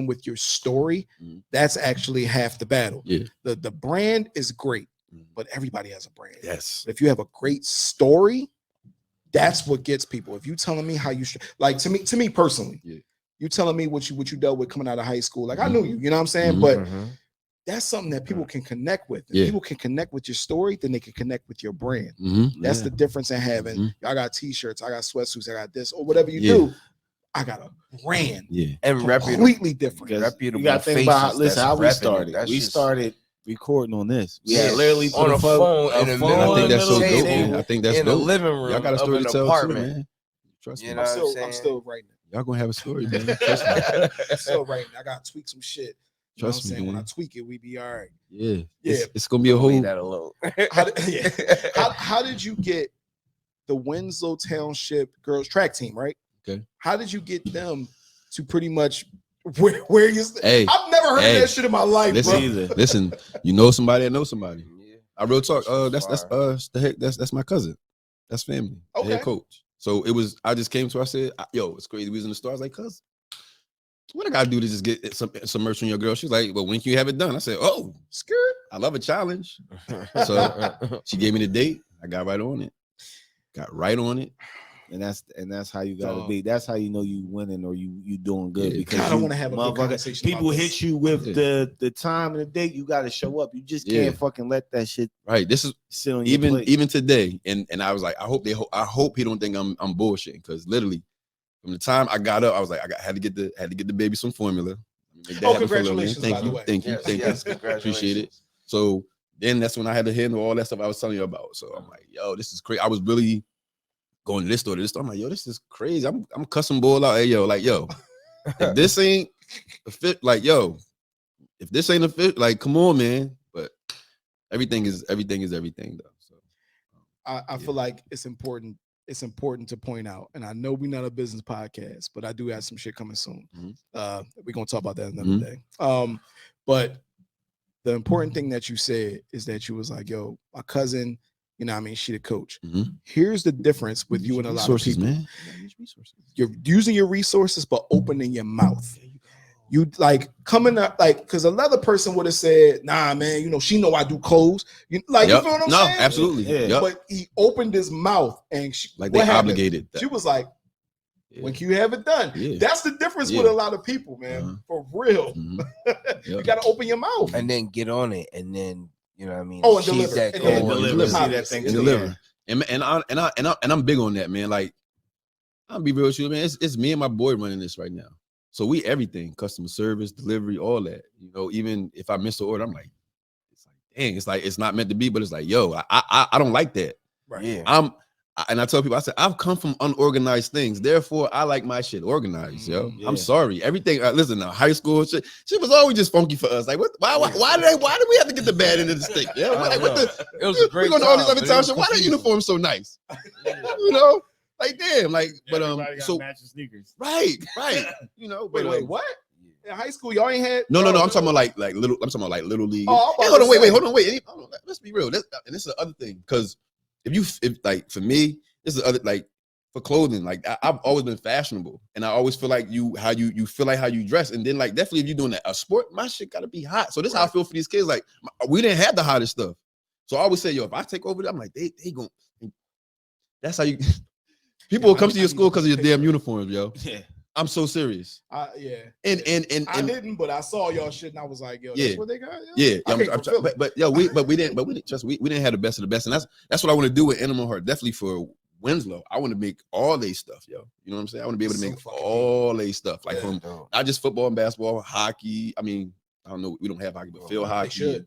with your story, that's actually half the battle. The brand is great, but everybody has a brand. Yes. If you have a great story, that's what gets people. If you telling me how you like to me personally, you telling me what you dealt with coming out of high school, like I knew you know what I'm saying? But that's something that people can connect with. If people can connect with your story, then they can connect with your brand. That's the difference in having I got t-shirts, I got sweatsuits, I got this, or whatever you do. I got a brand, and completely different. You got to think about listen how we started. We started recording on this. Yeah, literally on a phone in the middle. I think that's so of the dope, table, man. I think that's in dope. the living room. Y'all got a story of to an tell apartment. too, man. Trust me. You know what I'm still writing it. Y'all gonna have a story, man. Trust me. I'm still writing. I gotta tweak some shit. You Trust know what I'm saying? me, When I tweak it, we be all right. Yeah. Yeah. It's gonna be a whole. Leave that alone. How did you get the Winslow Township girls track team, right? Okay. How did you get them to pretty much where you? Hey, I've never heard that shit in my life, listen, you know somebody that knows somebody. Yeah. I real talk. That's my cousin. That's family. Okay. The head coach. So it was. I just came to. I said, "Yo, it's crazy." We was in the store. I was like, "Cuz, what I gotta do to just get some merch from your girl?" She's like, "Well, when can you have it done?" I said, "Oh, skirt. I love a challenge." So she gave me the date. I got right on it. And that's how you gotta be. That's how you know you winning or you doing good. Because I don't want to have a good conversation. People hit you with the time and the date. You got to show up. You just can't fucking let that shit. Right. This is sit on even today. And I was like, I hope he don't think I'm bullshitting, because literally from the time I got up, I was like, I had to get the baby some formula. Congratulations! Thank you. Yes, appreciate it. So then that's when I had to handle all that stuff I was telling you about. So I'm like, yo, this is crazy. I was really going to this store. I'm like, yo, this is crazy. I'm cussing bull out. Hey, yo, if this ain't a fit, like, yo, if this ain't a fit, like, come on, man. But everything is everything though. So I feel like it's important. It's important to point out, and I know we're not a business podcast, but I do have some shit coming soon. We're gonna talk about that another day. But the important thing that you said is that you was like, yo, my cousin, you know what I mean? She the coach. Here's the difference with you and a lot of people. Man. You're using your resources, but opening your mouth. You like coming up, like, because another person would have said, nah, man, you know, she know I do clothes. You feel what I'm saying? No, absolutely. Yeah. But he opened his mouth and they obligated. She was like, when can you have it done? That's the difference with a lot of people, man. For real. You got to open your mouth. And then get on it. And then, you know what I mean? And deliver. Deliver. And I'm big on that, man. Like, I'll be real with you, man. It's me and my boy running this right now. So we everything, customer service, delivery, all that. You know, even if I miss an order, I'm like, dang, it's not meant to be, but it's like, yo, I don't like that. Right. Yeah. And I tell people, I said, I've come from unorganized things. Therefore, I like my shit organized, yo. I'm sorry. Everything, listen, high school shit was always just funky for us. Like, why do we have to get the bad end of the stick? Yeah, it was a great. We going to all these other towns. Why the uniform so nice? You know? Like, damn, like, but so matching sneakers. Right. You know, but wait, what? In high school, y'all ain't had no. I'm talking about like little. I'm talking about like little league. Oh, hey, hold on, wait. Let's be real. And this is the other thing, because if like for me, this is the other, like, for clothing. Like, I've always been fashionable, and I always feel like you feel like how you dress, and then like definitely if you're doing a sport, my shit gotta be hot. So this is how I feel for these kids. Like, we didn't have the hottest stuff, so I always say, yo, if I take over, I'm like they gon'. That's how you. People will come to your school because of your damn uniforms, yo. Yeah, I'm so serious. And I didn't, but I saw y'all shit and I was like, yo, that's what they got. Yo? We didn't have the best of the best, and that's what I want to do with Animal Heart. Definitely for Winslow, I want to make all they stuff, yo. You know what I'm saying? I want to be able to make all they stuff, like from not just football and basketball, hockey. I mean, I don't know, we don't have hockey, but field hockey. Should.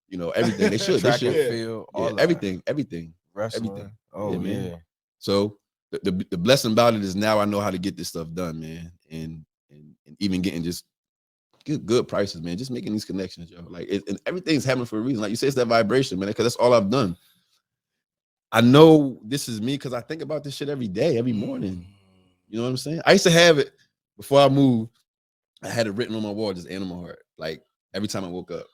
You know, everything. They should. Track and field, everything. Wrestling. Everything. Oh yeah. So the blessing about it is now I know how to get this stuff done, man, and even getting just good prices, man. Just making these connections, yo. Like, and everything's happening for a reason. Like you say, it's that vibration, man. Because that's all I've done. I know this is me because I think about this shit every day, every morning. You know what I'm saying? I used to have it before I moved. I had it written on my wall, just Animal Heart. Like, every time I woke up.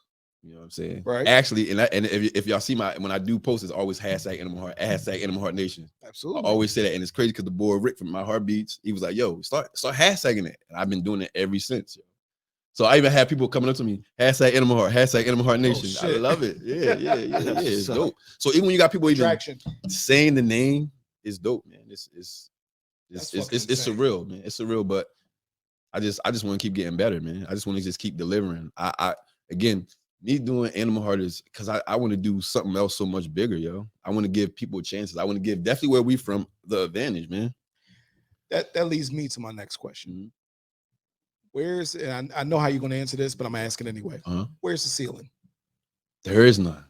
You know what I'm saying? Right. Actually, and if y'all see when I do post, it's always hashtag Animal Heart, hashtag Animal Heart Nation. Absolutely. I always say that, and it's crazy because the boy Rick from My Heartbeats, he was like, "Yo, start hashtagging it," and I've been doing it ever since. Yo. So I even have people coming up to me, hashtag Animal Heart Nation. I love it. Yeah. It's dope. So even when you got people even saying the name, it's dope, man. It's surreal, man. It's surreal, but I just want to keep getting better, man. I just want to just keep delivering. I again. Me doing Animal Heart is because I want to do something else so much bigger, yo. I want to give people chances. I want to give definitely where we from the advantage, man. That leads me to my next question. And I know how you're going to answer this, but I'm asking anyway. Where's the ceiling? There is none.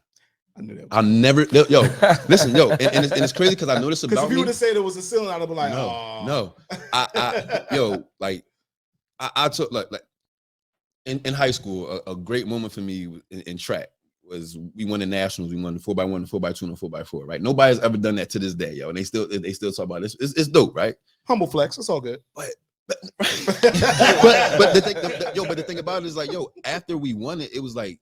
I knew that. I never, listen, and it's crazy because I know this about me. Because if you would have said there was a ceiling, I'd have been like, no. I took like in high school, a great moment for me in track was we won the nationals. We won the 4x1, the 4x2, and the 4x4. Right? Nobody's ever done that to this day, yo. And they still talk about it. It's dope, right? Humble flex. It's all good. But the thing about it is like, after we won it, it was like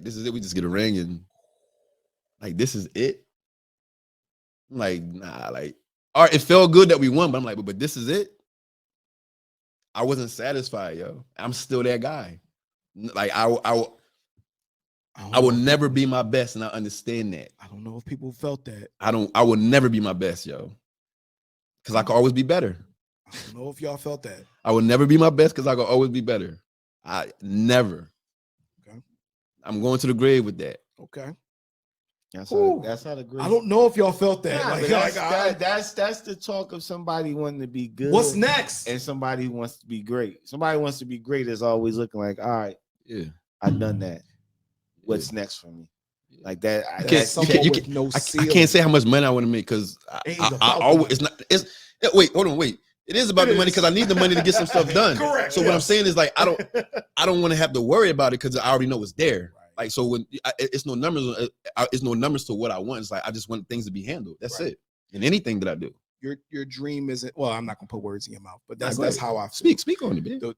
this is it. We just get a ring and like this is it. I'm like, nah, like, all right, it felt good that we won, but I'm like, but this is it. I wasn't satisfied, yo. I'm still that guy. Like I will never be my best, and I understand that. I don't know if people felt that. I will never be my best, yo. Because I could always be better. I don't know if y'all felt that. I will never be my best because I could always be better. I never. Okay. I'm going to the grave with that. Okay. That's how the grave. I don't know if y'all felt that. Nah, that's the talk of somebody wanting to be good. What's next? And somebody who wants to be great. Somebody who wants to be great is always looking like, all right, yeah, I've done that. What's next for me? Like that. I can't say how much money I want to make because I always it's not. It's wait, hold on, wait. It is about the money because I need the money to get some stuff done. Correct. So what I'm saying is like I don't want to have to worry about it because I already know it's there. Right. Like so when it's no numbers, it's no numbers to what I want. It's like I just want things to be handled. That's it. In anything that I do. Your dream isn't. Well, I'm not gonna put words in your mouth, but that's how I feel. Speak on it, man.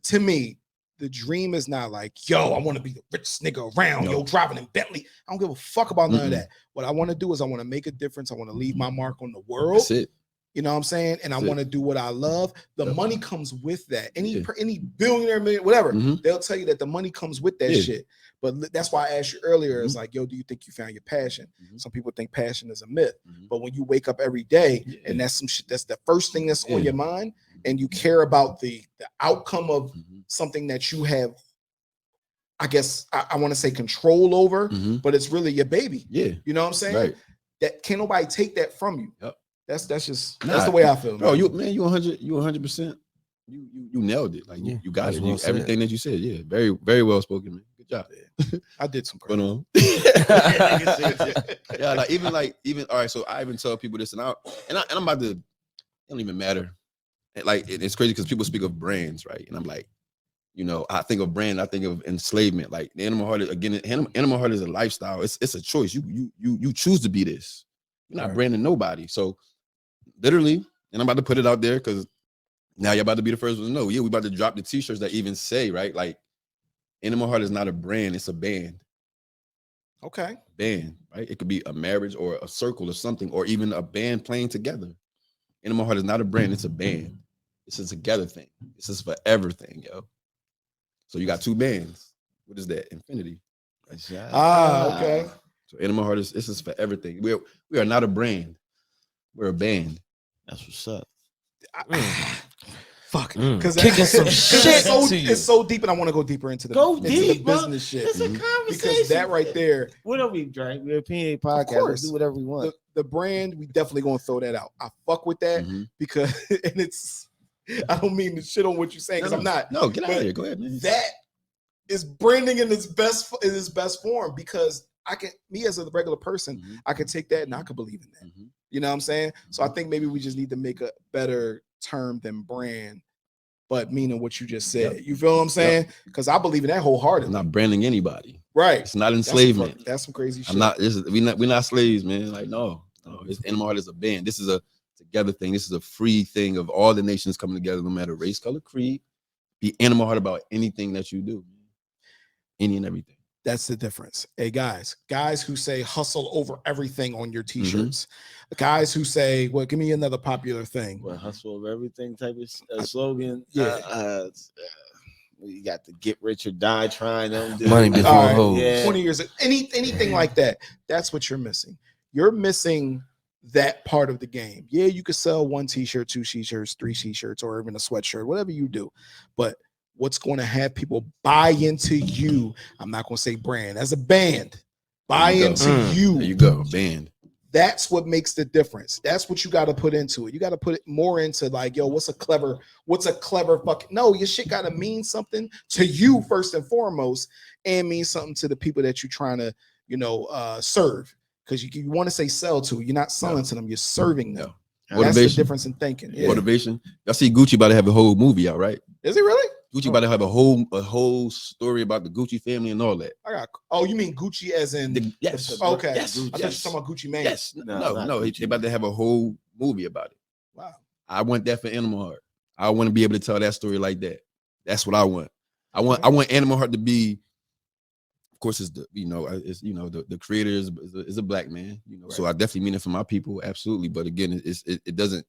To me, the dream is not like, yo, I want to be the richest nigga around, yo, driving in Bentley. I don't give a fuck about none of that. What I want to do is I want to make a difference. I want to leave my mark on the world. That's it. You know what I'm saying? And I want to do what I love. The money comes with that. Any billionaire, whatever, they'll tell you that the money comes with that shit. But that's why I asked you earlier, it's like, yo, do you think you found your passion? Some people think passion is a myth. But when you wake up every day and that's some shit, that's the first thing that's on your mind, and you care about the outcome of something that you have, I guess I want to say control over, but it's really your baby. Yeah. You know what I'm saying? Right. That can't nobody take that from you. Yep. That's the way I feel. Bro, you 100%. You nailed it. Like you got it. Everything that you said. Yeah. Very, very well spoken, man. Good job. I did some crap. Yeah, even all right. So I even tell people this, and I'm about to. It don't even matter. Like it's crazy because people speak of brands, right? And I'm like, I think of brand, I think of enslavement. Like the animal heart animal heart is a lifestyle. It's a choice. You choose to be this. You're not branding nobody. So literally, and I'm about to put it out there because now you're about to be the first one to know. Yeah, we about to drop the t-shirts that even say, right? Like Animal Heart is not a brand, it's a band. Okay. Band, right? It could be a marriage or a circle or something, or even a band playing together. Animal Heart is not a brand, it's a band. It's a together thing. It's a forever thing, yo. So you got two bands. What is that? Infinity. Okay. So Animal Heart this is for everything. We are not a brand. We're a band. That's what's up. Fuck. Because kicking some shit it's so deep, and I want to go deeper into the business shit. It's a conversation. Because that right there. What are we, Drake? We're a Opinionated podcast. Let's do whatever we want. The brand, we definitely gonna throw that out. I fuck with that because and it's. I don't mean to shit on what you're saying because I'm not. No, get out of here. Go ahead, man. That is branding in its best form because me as a regular person, I can take that and I can believe in that. You know what I'm saying? So I think maybe we just need to make a better term than brand, but meaning what you just said. You feel what I'm saying? Because I believe in that wholeheartedly. I'm not branding anybody. Right. It's not enslavement. That's some crazy shit. We're not slaves, man. Like, no. It's Animal Heart is a band. This is a together thing. This is a free thing of all the nations coming together, no matter race, color, creed. Be Animal Heart about anything that you do. Any and everything. That's the difference. Hey, guys who say hustle over everything on your t-shirts. Guys who say, well, give me another popular thing. Well, hustle over everything type of slogan. Yeah. You got the get rich or die trying them. Money before hoes. 20 years. Anything like that. That's what you're missing. You're missing that part of the game. Yeah, you could sell one t-shirt, two t-shirts, three t-shirts, or even a sweatshirt, whatever you do. But what's going to have people buy into you? I'm not going to say brand, as a band. Buy into you. There you go, band. That's what makes the difference. That's what you got to put into it. You got to put it more into like, yo, what's a clever fucking, no, your shit got to mean something to you first and foremost, and mean something to the people that you're trying to, serve. Because you want to say sell to, you're not selling to them, you're serving them. That's the difference in thinking. Yeah. Motivation. Y'all see Gucci about to have a whole movie out, right? Is he really? Gucci about to have a whole story about the Gucci family and all that. You mean Gucci as in yes. Okay. Yes. I thought you were talking about Gucci Mane. Yes. No. They about to have a whole movie about it. Wow. I want that for Animal Heart. I want to be able to tell that story like that. That's what I want. I want Animal Heart to be. Of course, it's the creator is a black man, right. So I definitely mean it for my people, absolutely. But again, it doesn't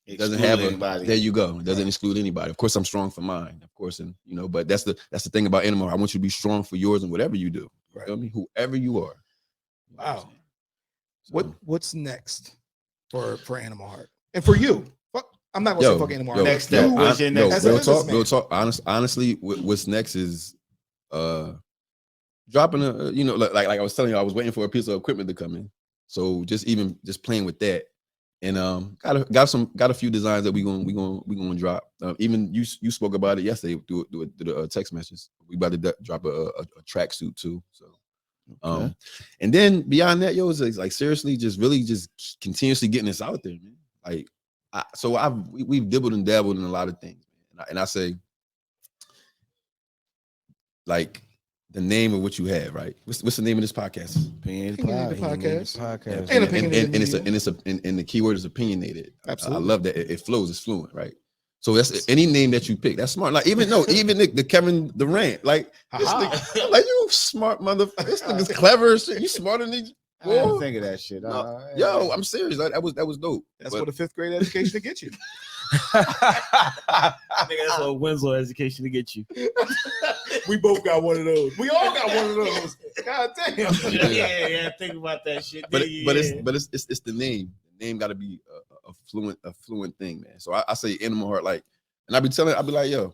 have anybody. There you go. It doesn't exclude anybody. Of course, I'm strong for mine, of course, and but that's the thing about Animal Heart. I want you to be strong for yours and whatever you do. You feel me? Whoever you are. Wow. What's next for Animal Heart and for you? I'm not gonna say fuck Animal Heart. Next step. Real talk. Honestly, what's next is dropping like I was telling you, I was waiting for a piece of equipment to come in. So just playing with that, and got a few designs that we gonna drop. Even you spoke about it yesterday through the text messages. We about to drop a tracksuit too. So, okay. And then beyond that, it's like seriously, just continuously getting this out there, man. Like, we've dibbled and dabbled in a lot of things, man. And I say, like, the name of what you have, right? What's the name of this podcast? Opinionated podcast. And the keyword is opinionated. Absolutely. I love that. It flows. It's fluent, right? So that's any name that you pick. That's smart. Like even the Kevin Durant, like this nigga, like you smart motherfucker. This nigga's clever. You smarter than these. I didn't think of that shit. Yo, I'm serious. That was dope. That's what a 5th grade education to get you. I think that's what Winslow education to get you. We both got one of those. We all got one of those. God damn. Yeah. Think about that shit. But it's the name. The name got to be a fluent thing, man. So I say Animal Heart, like, and I be like, yo,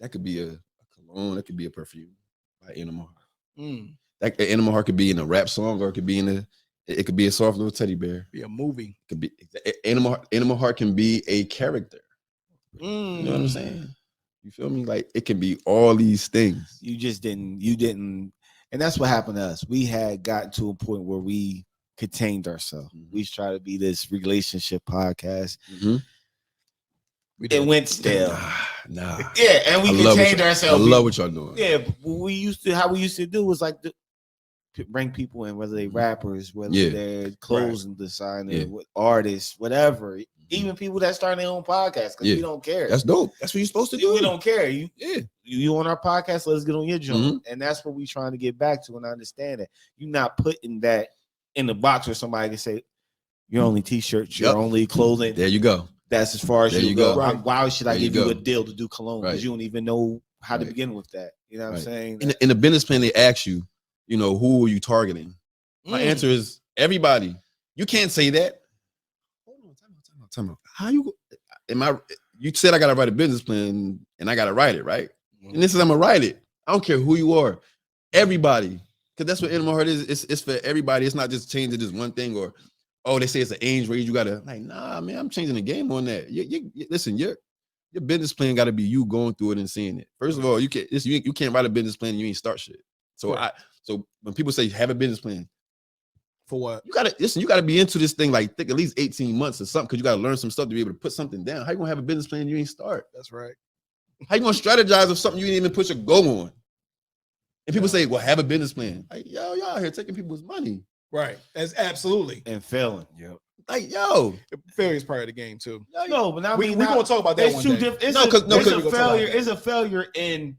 that could be a cologne, that could be a perfume by Animal Heart. Like Animal Heart could be in a rap song, or it could be it could be a soft little teddy bear. Be a movie. It could be Animal Heart can be a character. You know what I'm saying? You feel me? Like it can be all these things. You didn't, and that's what happened to us. We had gotten to a point where we contained ourselves. We tried to be this relationship podcast. It went stale. Nah. Yeah, and we contained ourselves. I love what y'all doing. Yeah, how we used to do was like bring people in, whether they rappers, whether they're clothing designers, artists, whatever. Even people that start their own podcast, because we don't care. That's dope. That's what you're supposed to do. We don't care. You on our podcast, let's get on your joint. And that's what we're trying to get back to. And I understand that you're not putting that in the box where somebody can say, you're only t-shirts, you're only clothing. There you go. That's as far as you go. Right. Why should I give you a deal to do cologne? Because you don't even know how to begin with that. You know what I'm saying? In the business plan, they ask you, who are you targeting? My answer is everybody. You can't say that. Time out. How you you said I gotta write a business plan and I gotta write it, right? And this is I'm gonna write it. I don't care who you are, everybody, because that's what Animal Heart is. It's for everybody. It's not just changing this one thing, or they say it's an age range. You gotta nah, man. I'm changing the game on that. Listen, your business plan gotta be you going through it and seeing it. First of all, you can't write a business plan and you ain't start shit. So so when people say have a business plan. For what? You gotta be into this thing like at least 18 months or something, because you gotta learn some stuff to be able to put something down. How you gonna have a business plan and you ain't start? That's right. How you gonna strategize of something you didn't even put your go on? And people say, well, have a business plan. Like, y'all out here taking people's money. Right. That's absolutely. And failing. Yep. Like, failure is part of the game too. No, but now we're gonna talk about that one day. It's a failure in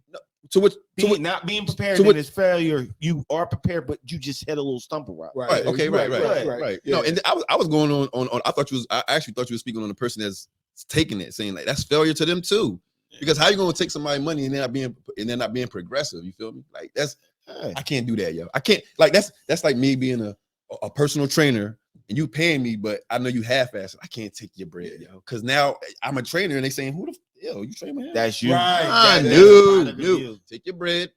not being prepared. And it's failure. You are prepared, but you just hit a little stumble rock. Right. Okay. Right. Yeah. No, and I was going on. I actually thought you were speaking on the person that's taking it, saying like that's failure to them too. Because how you gonna take somebody money and they're not being progressive? You feel me? Like I can't do that, yo. I can't. Like that's like me being a personal trainer and you paying me, but I know you half-assed. I can't take your bread, yo. Because now I'm a trainer and they saying, who the you train my hand? That's you. Right. I knew. Take your bread.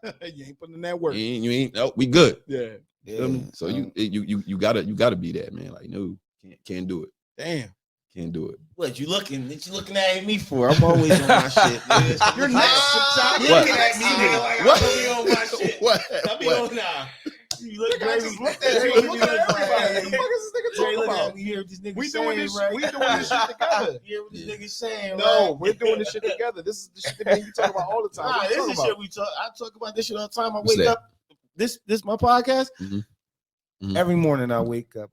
You ain't putting in that work. You ain't. No, we good. Yeah. So you gotta be that, man. Like, no, can't do it. Damn. Can't do it. What you looking at me for? I'm always on my shit. Nigga. You're next. Stop looking at me, nigga. Like What? I'm be on my shit. What? I be on now. You look I just looked at you. Look at everybody. What the fuck is this nigga talking about? You hear what this nigga We saying, doing this. right? We doing this shit together. You hear what this nigga saying, No, right? we're doing this shit together. This is the shit that we talk about all the time. Nah, What you this talking is about? shit we talk. I talk about this shit all the time. I What's wake that? up. This my podcast. Mhm. Every morning I wake up.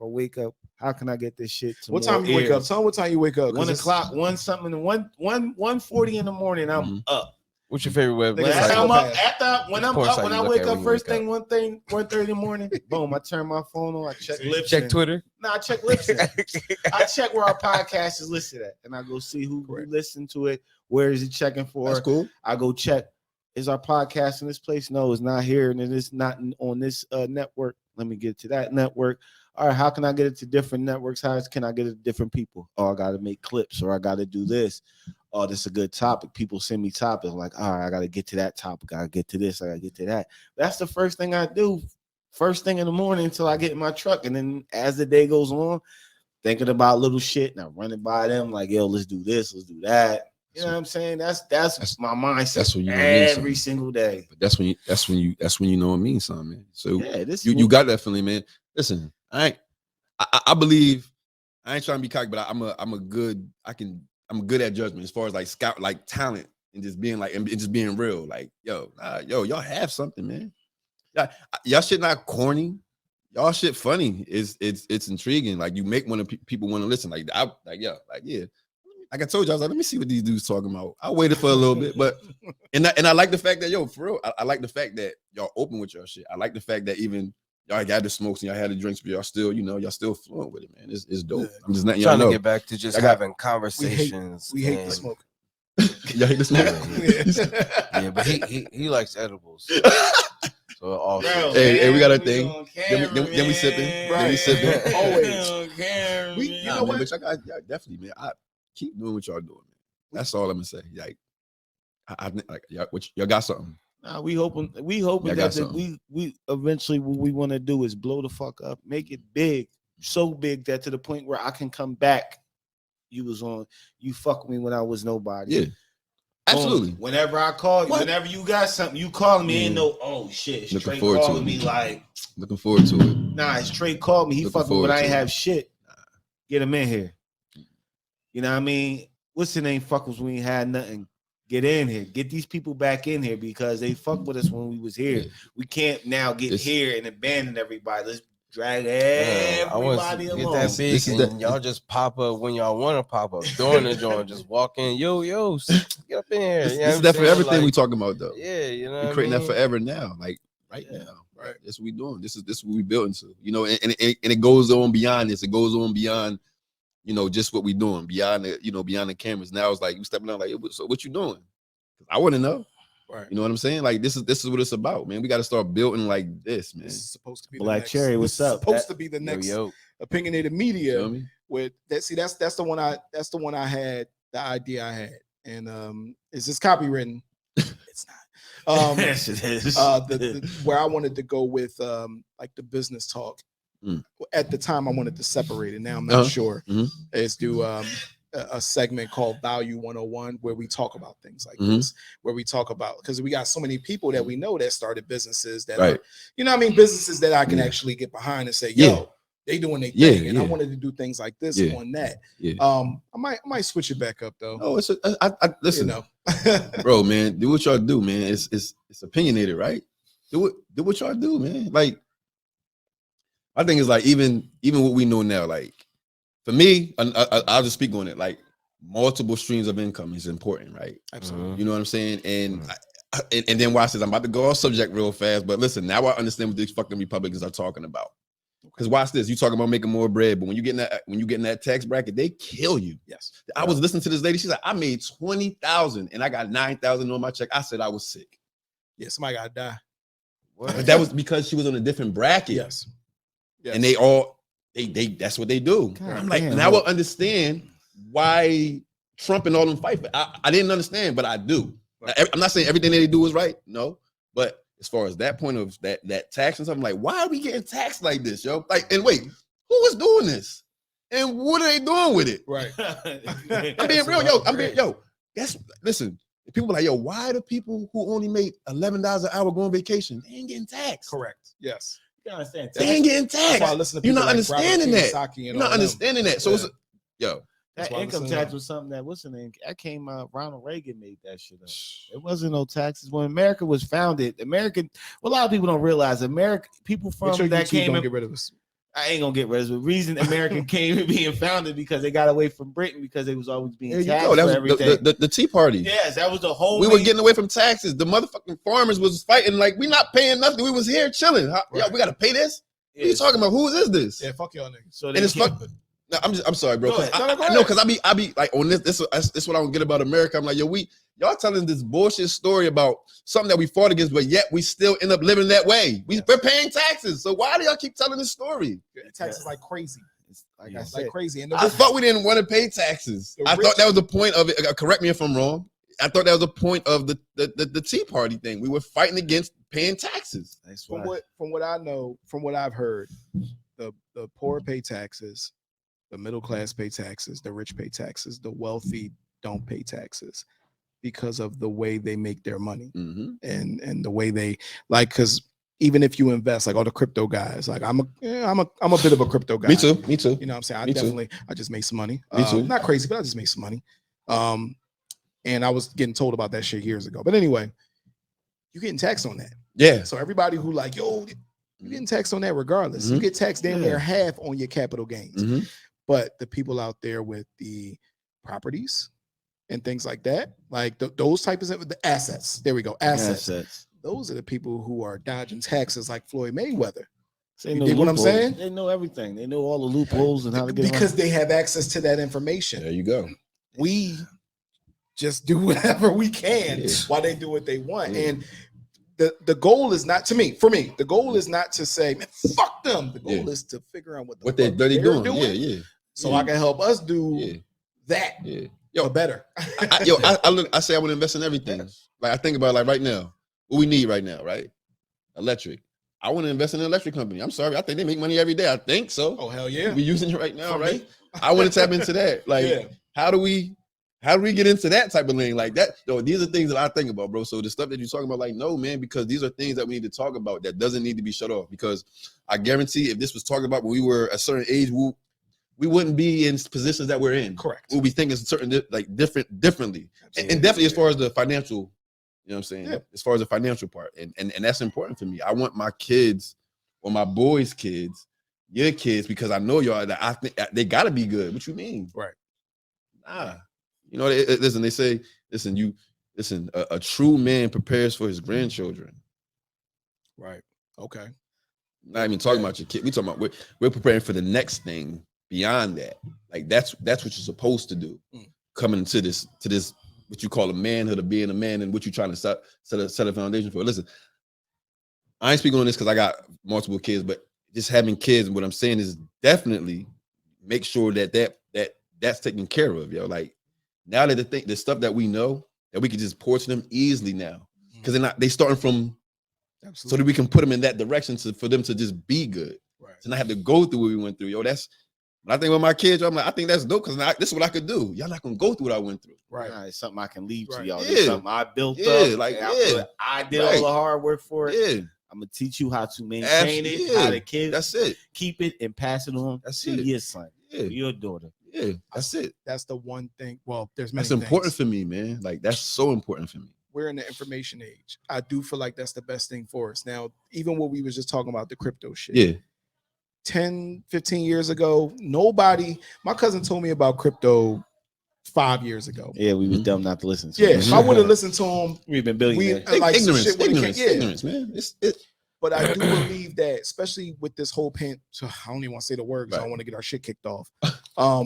How can I get this shit to What time you wake up? Tell me what time you wake up. 1 o'clock, 1:40 in the morning. I'm up. What's your favorite web? Nigga, When I'm up, when I I wake up first thing, 1:30 in the morning, boom, I turn my phone on, I check Lipson. Check Twitter. No, I check Lipson. I check where our podcast is listed at, and I go see who listened to it. Where is it checking for? That's cool. I go check. Is our podcast in this place? No, it's not here, and it's not on this network. Let me get it to that network. All right, how can I get it to different networks? How can I get it to different people? Oh, I got to make clips, or I got to do this. Oh, this is a good topic. People send me topics. I'm like, all right, I got to get to that topic. I got to get to this. I got to get to that. That's the first thing I do. First thing in the morning until I get in my truck. And then as the day goes on, thinking about little shit and I'm running by them like, yo, let's do this. Let's do that. You know what I'm saying? That's my mindset. That's what you know every single day. But that's when you know it means something, man. So yeah, you got that feeling, man. Listen, I believe I ain't trying to be cocky, but I'm good at judgment as far as like scout, like talent and just being like and just being real. Like, y'all have something, man. Y'all shit not corny. Y'all shit funny. It's intriguing. Like you make people want to listen. Like like I told you, I was like, let me see what these dudes talking about. I waited for a little bit, but and I like the fact that for real, I like the fact that y'all open with your shit. I like the fact that even y'all got the smokes and y'all had the drinks, but y'all still fluent with it, man. It's dope. Yeah. I'm just letting Trying y'all know. to get back to just having conversations. We hate the smoke. Y'all hate the smoke? Yeah, but he likes edibles. So off. Hey, we got a thing. Then we sipping. Right. Then we sipping. Always. You know what? But y'all definitely, man. I keep doing what y'all doing, man. That's all I'm gonna say. Like, y'all got something. Nah, we hoping that we eventually what we want to do is blow the fuck up, make it big, so big that to the point where I can come back. You fuck with me when I was nobody. Yeah. Absolutely. Whenever I call you, whenever you got something, you calling me and know, oh shit, it's Traye calling me like looking forward to it. Nah, it's Traye called me. He fucking me when I ain't have shit. Get him in here. You know what I mean? What's the name? Fuck us when we ain't had nothing. Get in here. Get these people back in here because they fuck with us when we was here. Yeah. We can't now get here and abandon everybody. Let's drag everybody along. Get that big and y'all just pop up when y'all want to pop up. During the joint, just walk in. Yo, get up in here. This is that for everything we talking about though. Yeah, you know. We're creating that forever now. Like right now. Right. That's what we doing. This is what we building to. You know, and it goes on beyond this. It goes on beyond just what we doing beyond the cameras. Now it's like you stepping out like, so what you doing? I want to know. Right. You know what I'm saying? Like this is what it's about, man. We got to start building like this, man. This is supposed to be Black Cherry. What's up? Supposed to be the next opinionated media. With that, see, that's the one I had. The idea I had, and is this copywritten? It's not. Yes, it is. Where I wanted to go with like the business talk. At the time, I wanted to separate it. Now I'm not sure. Is do a segment called Value 101 where we talk about things like this, where we talk about because we got so many people that we know that started businesses that are, businesses that I can actually get behind and say, yo, they doing their thing, and I wanted to do things like this on that. I might switch it back up though. Oh, listen, bro, man, do what y'all do, man. It's opinionated, right? Do what y'all do, man. Like, I think it's like even what we know now, like for me, I'll just speak on it. Like multiple streams of income is important, right? Absolutely. You know what I'm saying? And and then watch this. I'm about to go off subject real fast, but listen, now I understand what these fucking Republicans are talking about. Because watch this, you talking about making more bread, but when you get in that tax bracket, they kill you. Yes. I was listening to this lady. She's like, I made 20,000 and I got 9,000 on my check. I said I was sick. Yeah, somebody gotta die. But that was because she was on a different bracket. Yes. And they all they that's what they do. I'm like, now I understand why Trump and all them fight. I didn't understand, but I do. Right. I'm not saying everything that they do is right, no, but as far as that point of that tax and something, like, why are we getting taxed like this, yo? Like, and wait, who is doing this? And what are they doing with it? Right. I'm being real, yo. Listen, people are like, yo, why do people who only make $11 an hour go on vacation? They ain't getting taxed. Correct. Yes. You understand? They ain't getting taxed. You're not understanding that. You're not understanding that. So it's yo. That income tax was something that, what's the name? That came out, Ronald Reagan made that shit up. It wasn't no taxes. When America was founded, a lot of people don't realize, people from that came in. Get rid of us. I ain't gonna get rid of it. The reason American came in being founded because they got away from Britain because they was always being taxed for everything. The Tea Party. Yes, that was the whole. We were getting away from taxes. The motherfucking farmers was fighting like we not paying nothing. We was here chilling. Right. Yo, we got to pay this. What are you talking about? Who is this? Yeah, fuck y'all niggas. So and it's fuck. No, I'm sorry, bro. I know because I be like on this what I don't get about America. I'm like, yo, y'all telling this bullshit story about something that we fought against, but yet we still end up living that way. We're paying taxes. So why do y'all keep telling this story? Taxes like crazy. Like crazy. And I thought we didn't want to pay taxes. I thought that was the point of it. Correct me if I'm wrong. I thought that was the point of the Tea Party thing. We were fighting against paying taxes. From what I know, from what I've heard, the poor pay taxes. The middle class pay taxes, the rich pay taxes, the wealthy don't pay taxes because of the way they make their money and the way they like. Because even if you invest, like all the crypto guys, like I'm a bit of a crypto guy. Me too. You know what I'm saying? I just made some money. Me too. Not crazy, but I just made some money. And I was getting told about that shit years ago. But anyway, you're getting taxed on that. Yeah. So everybody who like, yo, you're getting taxed on that regardless. You get taxed damn near half on your capital gains. But the people out there with the properties and things like that, like those types of the assets. There we go. Assets. Those are the people who are dodging taxes like Floyd Mayweather. You dig what I'm saying? They know everything. They know all the loopholes and how to get because they have access to that information. There you go. We just do whatever we can while they do what they want. And the goal is not the goal is not to say, man, fuck them. The goal is to figure out what they're doing. Yeah. So I can help us do that. Yeah. Yo, better. I say I would invest in everything. Yes. Like I think about like right now, what we need right now, right? Electric. I want to invest in an electric company. I'm sorry. I think they make money every day. I think so. Oh, hell yeah. We're using it right now, right? I want to tap into that. Like, how do we get into that type of thing like that? Yo, these are things that I think about, bro. So the stuff that you're talking about, like, no, man, because these are things that we need to talk about that doesn't need to be shut off. Because I guarantee if this was talked about when we were a certain age, we wouldn't be in positions that we're in. Correct. We'll be thinking differently. And definitely as far as the financial, you know what I'm saying? Yeah. As far as the financial part. And that's important for me. I want my kids or my boys' kids, your kids, because I know y'all, that I think they gotta be good. What you mean? Right. Nah. You know, they say, a true man prepares for his grandchildren. Right. Okay. Not even talking about your kid. We talking about we're preparing for the next thing beyond that. Like that's what you're supposed to do. Coming to this what you call a manhood of being a man and what you're trying to set a foundation for. Listen, I ain't speaking on this because I got multiple kids, but just having kids, what I'm saying is definitely make sure that's taken care of, yo. Like now that the stuff that we know that we can just pour to them easily now, because they starting from. Absolutely. So that we can put them in that direction for them to just be good. Right. To not have to go through what we went through. Yo, that's when I think with my kids, I'm like, I think that's dope because this is what I could do. Y'all not gonna go through what I went through. Right. It's something I can leave to y'all. It's something I built up. I did all the hard work for it. Yeah. I'm gonna teach you how to maintain it, how the kids that's it. Keep it and pass it on to your son, your daughter. Yeah, that's it. That's the one thing. Well, there's many things. That's important for me, man. Like that's so important for me. We're in the information age. I do feel like that's the best thing for us. Now, even what we was just talking about, the crypto shit. Yeah. 10, 15 years ago, my cousin told me about crypto 5 years ago. Yeah, we were dumb not to listen to him. If I would have listened to him, we've been billionaires. Ignorance, man. But I do believe that, especially with this whole I don't even want to say the word because I don't want to get our shit kicked off.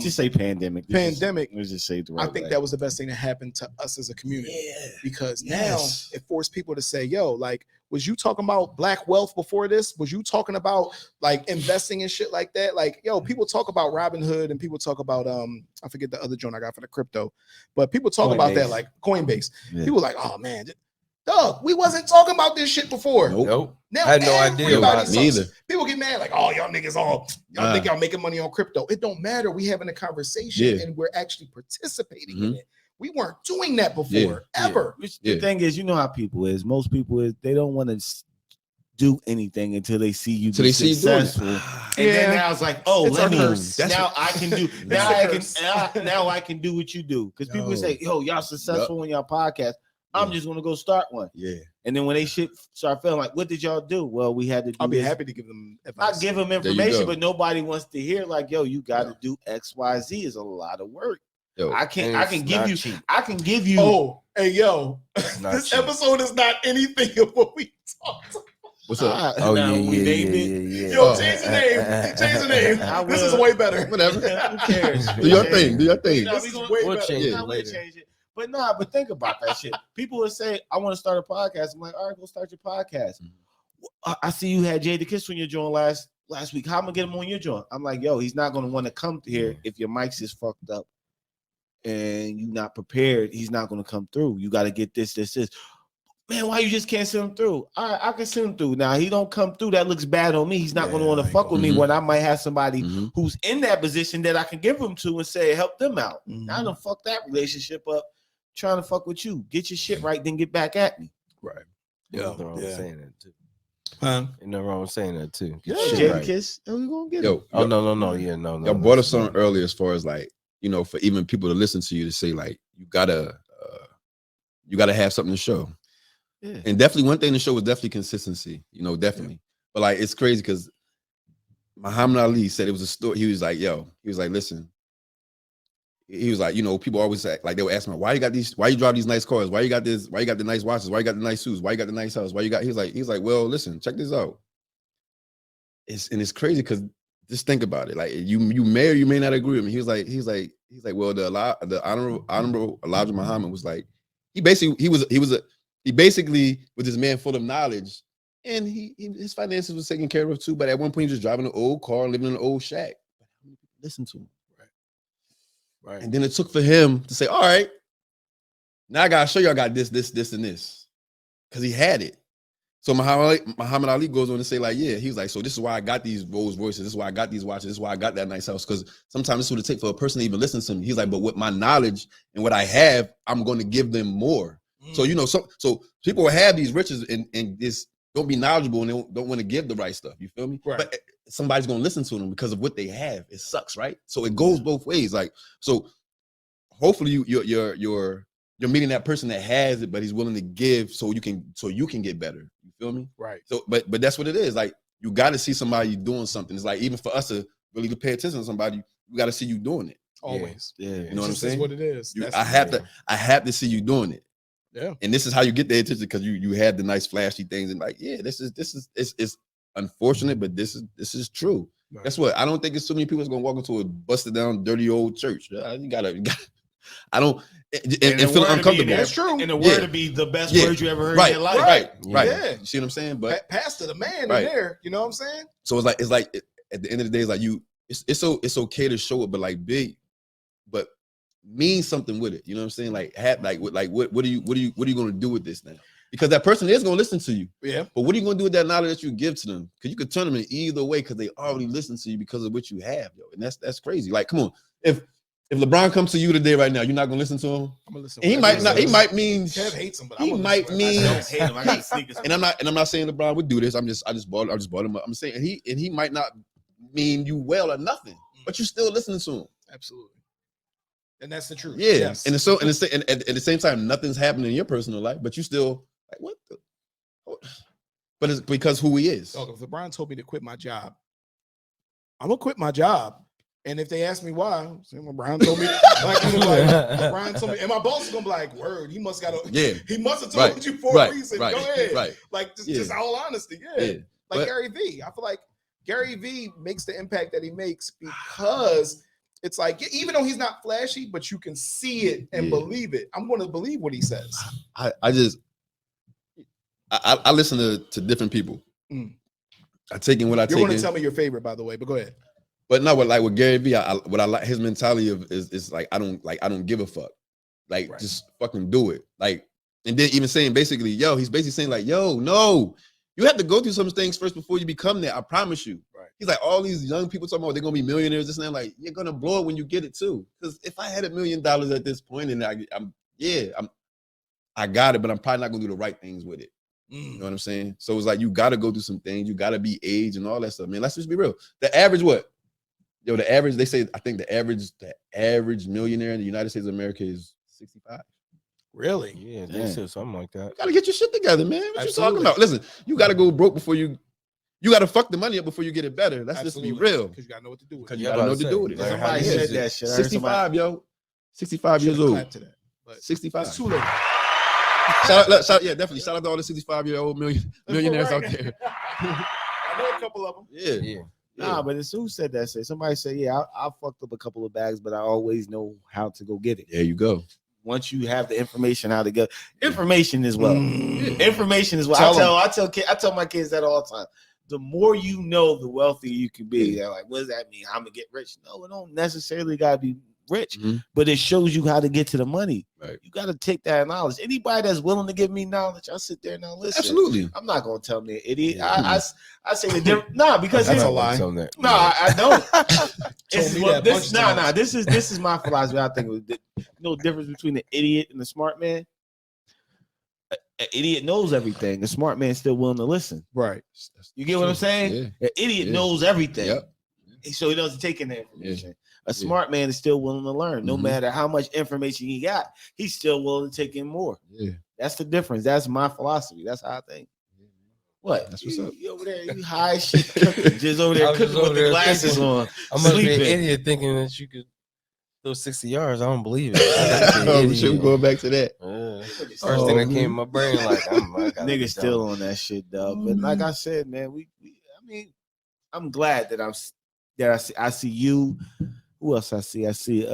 Just say pandemic. Let's just say the right I think that was the best thing that happened to us as a community. Yeah. Because now it forced people to say, yo, like, was you talking about black wealth before this? Was you talking about like investing and shit like that? Like, yo, people talk about Robinhood and people talk about I forget the other joint I got for the crypto, but people talk about that like Coinbase. Yeah. People like, oh man, Dog, we wasn't talking about this shit before. Nope. Now I had no idea about it. Neither. People get mad like, oh, y'all niggas y'all think y'all making money on crypto. It don't matter. We having a conversation and we're actually participating in it. We weren't doing that before, ever. The thing is, you know how people is. Most people is they don't want to do anything until they see you be successful. And then now it's like, oh, let me. Now I can do. Now I can do what you do. Because people say, yo, y'all successful on your podcast. I'm just gonna go start one. Yeah. And then when they shit start feeling like, what did y'all do? Well, we had to do I'll be happy to give them advice. I give them information, but nobody wants to hear like, yo, you got to do X, Y, Z is a lot of work. Yo, I can give you. Oh, hey, yo, this episode is not anything of what we talked about. What's up? Yeah. Yo, change the name. Change the name. This is way better. Whatever. Who cares? Do your thing. We'll change it later. But think about that shit. People would say, I want to start a podcast. I'm like, all right, go start your podcast. I see you had Jay the Kiss on your joint last week. How am I gonna get him on your joint? I'm like, yo, he's not gonna want to come here if your mics is fucked up and you're not prepared. He's not gonna come through. You got to get this. Man, why you just can't send him through? All right, I can send him through. Now he don't come through. That looks bad on me. He's not going to want to fuck with me when I might have somebody who's in that position that I can give him to and say, help them out. I don't fuck that relationship up trying to fuck with you. Get your shit right, then get back at me. Right. Nothing wrong with saying that too. Huh? Ain't nothing wrong with saying that too. Jada Kiss. We gonna get it. Oh no. Yeah, no. Y'all brought us something earlier as far as like, you know, for even people to listen to you to say like you gotta have something to show. Yeah. And definitely one thing to show was definitely consistency, you know, definitely. Yeah. But like it's crazy because Muhammad Ali said it was a story. He was like, listen. He was like, you know, people always say, like they would ask me, why you drive these nice cars? Why you got this? Why you got the nice watches? Why you got the nice shoes? Why you got the nice house? Why you got? He's like, well, listen, check this out. It's crazy because just think about it. Like you may or you may not agree with me. He's like, well, the honorable Elijah Muhammad was like, he basically was this man full of knowledge, and his finances was taken care of too. But at one point, he was just driving an old car, living in an old shack. Listen to him, right? And then it took for him to say, "All right, now I gotta show you I got this, and this," because he had it. So Muhammad Ali goes on to say, like, yeah, he was like, so this is why I got these Rolls Royces, this is why I got these watches, this is why I got that nice house, because sometimes this would take for a person to even listen to me. He's like, but with my knowledge and what I have, I'm going to give them more. So, you know, so people will have these riches and this don't be knowledgeable and they don't want to give the right stuff. You feel me? Right. But somebody's going to listen to them because of what they have. It sucks, right? So it goes both ways. Like, so hopefully you're meeting that person that has it, but he's willing to give so you can get better. You feel me? Right. So, but that's what it is. Like, you got to see somebody doing something. It's like, even for us to really pay attention to somebody, we got to see you doing it. Always. Yeah. You know what I'm saying? That's what it is. I have to see you doing it. Yeah. And this is how you get their attention, because you had the nice flashy things and like, yeah, this is it's unfortunate, but this is true. Right. Guess what? I don't think it's too many people that's gonna walk into a busted down, dirty old church. You gotta I don't and feel uncomfortable. That's true. And the word to be the best word you ever heard in your life. Right. Yeah. You see what I'm saying? But pastor, the man in there, you know what I'm saying? So it's like at the end of the day, it's like it's okay to show it, but like but mean something with it. You know what I'm saying? Like what are you gonna do with this now? Because that person is gonna listen to you. Yeah. But what are you gonna do with that knowledge that you give to them? Because you could turn them in either way because they already listen to you because of what you have, yo. And that's crazy. Like, come on. If LeBron comes to you today right now, you're not gonna listen to him. I'm gonna listen. And he might mean Kev hates him, but he might mean. I don't hate him. I got sneakers. And I'm not saying LeBron would do this. I just bought him up. I'm saying he might not mean you well or nothing, but you still listening to him. Absolutely. And that's the truth. Yeah. Yes. And at the same time, nothing's happening in your personal life, but you still like, what the? But it's because who he is. If LeBron told me to quit my job, I'm gonna quit my job. And if they ask me why, LeBron told me, LeBron told me, and my boss is gonna be like, word, he must have told you for a reason. Go ahead. Right. Like just all honesty. Yeah. Like Gary V. I feel like Gary V makes the impact that he makes because it's like, even though he's not flashy, but you can see it and believe it. I'm going to believe what he says. I listen to different people. I take in what I take in. You're going to tell me your favorite, by the way, but go ahead. But no, with Gary V, what I like his mentality of is like I don't give a fuck. Like, just fucking do it. Like, And then even saying basically, he's basically saying like, no, you have to go through some things first before you become that. I promise you. Right. He's like, all these young people talking about they're gonna be millionaires. This and that. Like, you're gonna blow it when you get it too. Because if I had $1 million at this point, and I got it, but I'm probably not gonna do the right things with it. You know what I'm saying? So it's like you gotta go through some things. You gotta be aged and all that stuff, man. Let's just be real. The average what? The average. They say I think the average millionaire in the United States of America is 65. Really? Yeah, they said something like that. You gotta get your shit together, man. What you talking about? Listen, you gotta go broke before you gotta fuck the money up before you get it better. Let's just be real. Because you gotta know what to do with it. Because you gotta know what to do with it. Somebody said that shit. 65, yo. 65 years old. To that, but 65. it's too late. Shout, definitely. Shout out to all the 65-year-old millionaires out there. I know a couple of them. Yeah. Nah, but as who said that? Somebody said, I fucked up a couple of bags, but I always know how to go get it. There you go. Once you have the information how to go, information is well. Information is well. I tell my kids that all the time. The more you know, the wealthier you can be. They're like, what does that mean? I'm gonna get rich? No, it don't necessarily gotta be rich, but it shows you how to get to the money. Right. You got to take that knowledge. Anybody that's willing to give me knowledge, I'll sit there and I'll listen. Absolutely. I'm not gonna tell me an idiot. I say the difference. Nah, because that's a lie. No, I don't. This is my philosophy. I think no difference between the idiot and the smart man. An idiot knows everything. The smart man's still willing to listen. Right. You get what I'm saying? Yeah. An idiot knows everything. Yep. So he doesn't take in the information. Yeah. A smart man is still willing to learn. No matter how much information he got, he's still willing to take in more. Yeah. That's the difference. That's my philosophy. That's how I think. What? That's what's up. You over there, you high shit cooking, just over there cooking with the glasses on. I'm gonna be an idiot thinking that you could throw 60 yards. I don't believe it. Oh, shit, we going back to that. First thing that came in my brain, like niggas still on that shit, dog. But like I said, man, I'm glad that I see you. Who else I see? I see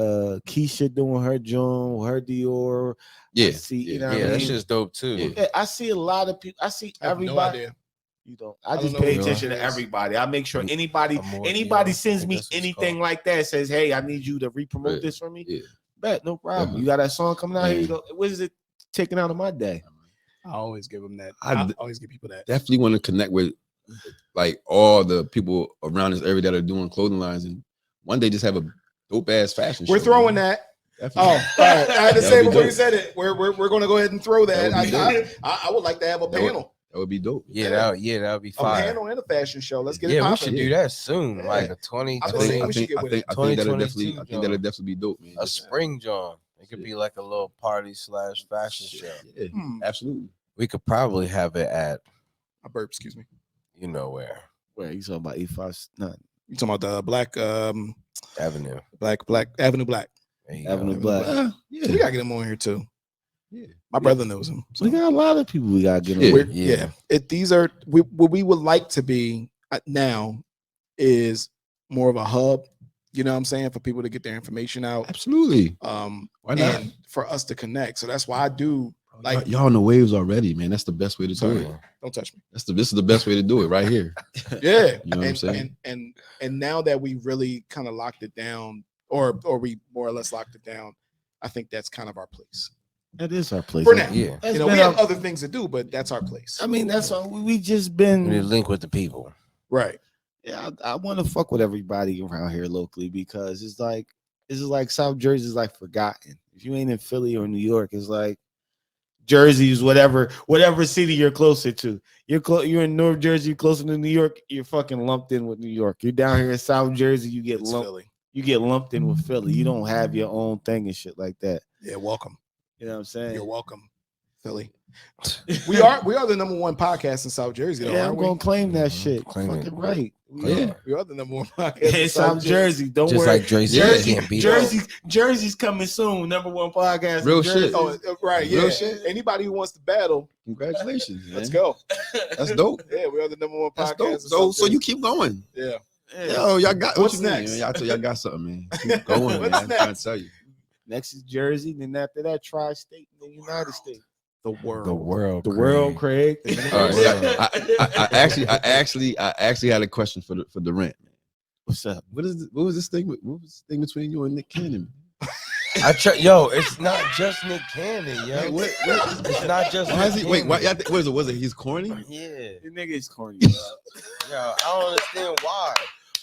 Keisha doing her joint, her Dior. Yeah. I see, you know what I mean? That shit's dope too. Yeah, I see a lot of people. I see everybody. No, you don't. I just pay attention to everybody. I make sure anybody sends me anything like that, says, hey, I need you to re-promote this for me. Yeah. Bet, no problem. You got that song coming out here. You go, what is it taking out of my day? I always give them that. I always give people that. Definitely want to connect with like all the people around this area that are doing clothing lines, and one day just have a dope ass fashion show. We're throwing that. Definitely. Oh, all right. I had to say before you said it. We're going to go ahead and throw that. I would like to have a panel. That would be dope. Yeah, that would be fire. A panel and a fashion show. Let's get it popping. We should do that soon, like a 2020. I think that'll definitely be dope, man. A spring John. It could be like a little party / fashion show. Yeah, absolutely. We could probably have it at a burp. Excuse me. You know where? Where you talking about? E5? No, you talking about the Black Avenue? Black Avenue Black. Avenue Black. Yeah, we gotta get him on here too. Yeah, my brother knows him. So. We got a lot of people we gotta get on. Yeah. These are what we would like to be now is more of a hub. You know what I'm saying, for people to get their information out. Absolutely. Why not? And for us to connect. So that's why I do. Like y'all on the waves already, man. That's the best way to do it. Don't touch me. This is the best way to do it right here. Yeah. You know what I'm saying? And now that we really kind of locked it down, or we more or less locked it down, I think that's kind of our place. That is our place. For now. Yeah. You know, we have other things to do, but that's our place. I mean, that's all we just been. We link with the people. Right. Yeah, I want to fuck with everybody around here locally, because it's like South Jersey is like forgotten. If you ain't in Philly or New York, it's like Jersey's whatever city you're closer to. You're in North Jersey, you're closer to New York, you're fucking lumped in with New York. You're down here in South Jersey, you get lumped in with Philly. You don't have your own thing and shit like that. Yeah, welcome. You know what I'm saying? You're welcome, Philly. we are the #1 podcast in South Jersey. Though, I'm gonna claim that shit. Fucking right. We are the #1 podcast in South Jersey. Don't just worry. Like Jersey's coming soon. #1 podcast. Real shit. Oh, right. Yeah. Real shit. Anybody who wants to battle, congratulations. Let's go. That's dope. Yeah, we are the #1 podcast. So you keep going. Yeah. Yo, y'all got what's next? Y'all got something, man. Keep going, man. I'm trying to tell you. Next is Jersey, then after that, Tri-State, and then United States. The world, Craig. I actually had a question for the rent. What's up? What was this thing? What was this thing between you and Nick Cannon? It's not just Nick Cannon, yo. What? It's not just. Why is he? Wait, what is it? Was it? He's corny. Yeah, the nigga is corny. Yo, I don't understand why.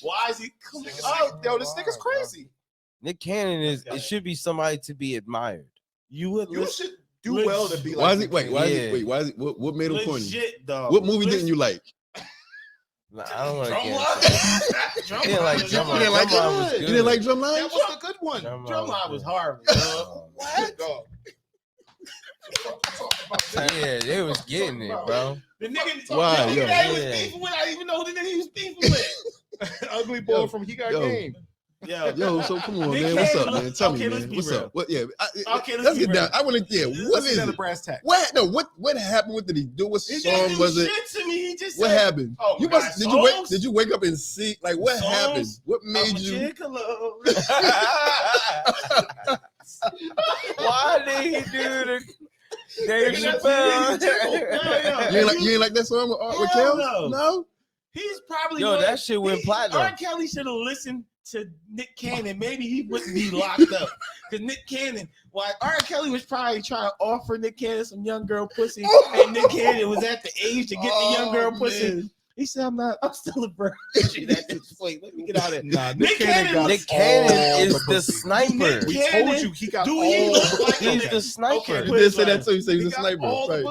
Why is he? Yo, this nigga's crazy. Nick Cannon it should be somebody to be admired. You should do well to be like. Why is he? Wait, why is he? Why is he? What made him corny? Dog. What movie didn't you like? Nah, I don't want to get Drumline. You didn't like Drumline. You didn't like Drumline? That was a good one. Drumline was horrible. What? Dog. Yeah, they was getting it, bro. The nigga, Why? The nigga that he was beefing with, I didn't even know who the nigga he was beefing with. Ugly boy from He Got Game. Yo, so come on, man. What's up, man? Tell me, man. What's up? What? Yeah. Let's get down. I want to. Yeah. What is it? Brass tack. What? No. What happened? What did he do? What song was it? To me. He just what said, happened? Oh, you must. Did you wake up and see? Like what happened? What made you? Why did he do the Dave Chappelle? You ain't like that song with Kel? No. He's probably that shit went platinum. R. Kelly should have listened to Nick Cannon. Maybe he wouldn't be locked up. Because Nick Cannon, R. Kelly was probably trying to offer Nick Cannon some young girl pussy, and Nick Cannon was at the age to get the young girl pussy. Man. He said, I'm still a virgin at this point. Let me get out of it. Nah, Nick Cannon is the sniper. We told you he got all he's the sniper. Okay, you did say that too. You said he's a sniper. Right.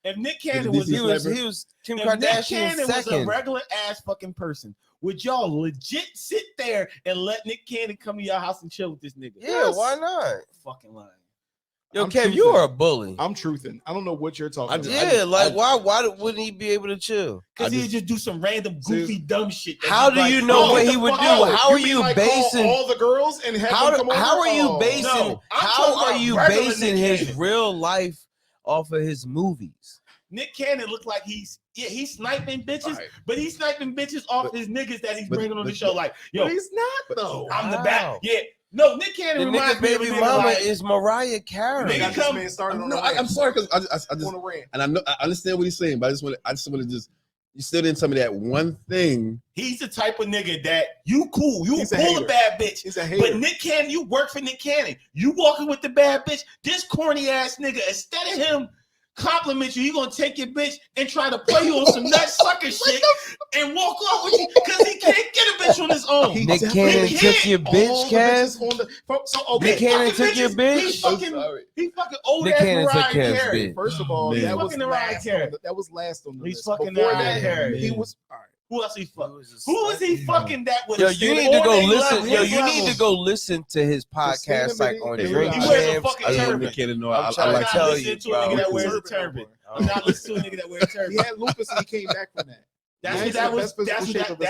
If Nick Cannon was he was Kim Kardashian's second. Was a regular ass fucking person, would y'all legit sit there and let Nick Cannon come to your house and chill with this nigga? Yeah, why not? Fucking lying. Yo, Kev, you are a bully. I'm truthing. I don't know what you're talking about. Yeah, why wouldn't he be able to chill? Because he'd just do some random goofy dumb shit. How do you know what he would do? How are you basing all the girls and have them come over? How are you basing? How are you basing his real life off of his movies? Nick Cannon looked like he's sniping bitches, but he's sniping bitches off his niggas that he's bringing on the show. Like, yo, he's not though. I'm the back. Yeah. No, Nick Cannon reminds me of baby mama is Mariah Carey. I'm sorry because I just want to rant, and I understand what he's saying, but I just want to you still didn't tell me that one thing. He's the type of nigga that you cool, you pull a bad bitch. He's a hater. But Nick Cannon, you work for Nick Cannon. You walking with the bad bitch. This corny ass nigga, instead of him compliment you, gonna take your bitch and try to play you on some nut sucker shit and walk off with you because he can't get a bitch on his own. Nick Cannon took your bitch, Cass. Nick Cannon took your bitch. He fucking old ass Mariah Carey. First of all, that was Mariah Carey. That was last on the list. He's fucking Mariah Carey. He was all right. Who else he fucking? Who was he fucking that with? Yo, you need to go listen. Yo, you need to go listen to his podcast, like on Drink Champs. He wears a fucking turban. I'm trying to tell you, bro. I'm not listening to a nigga that wears a turban. I'm not listening to a nigga that wears a turban. He had lupus and he came back from that. That's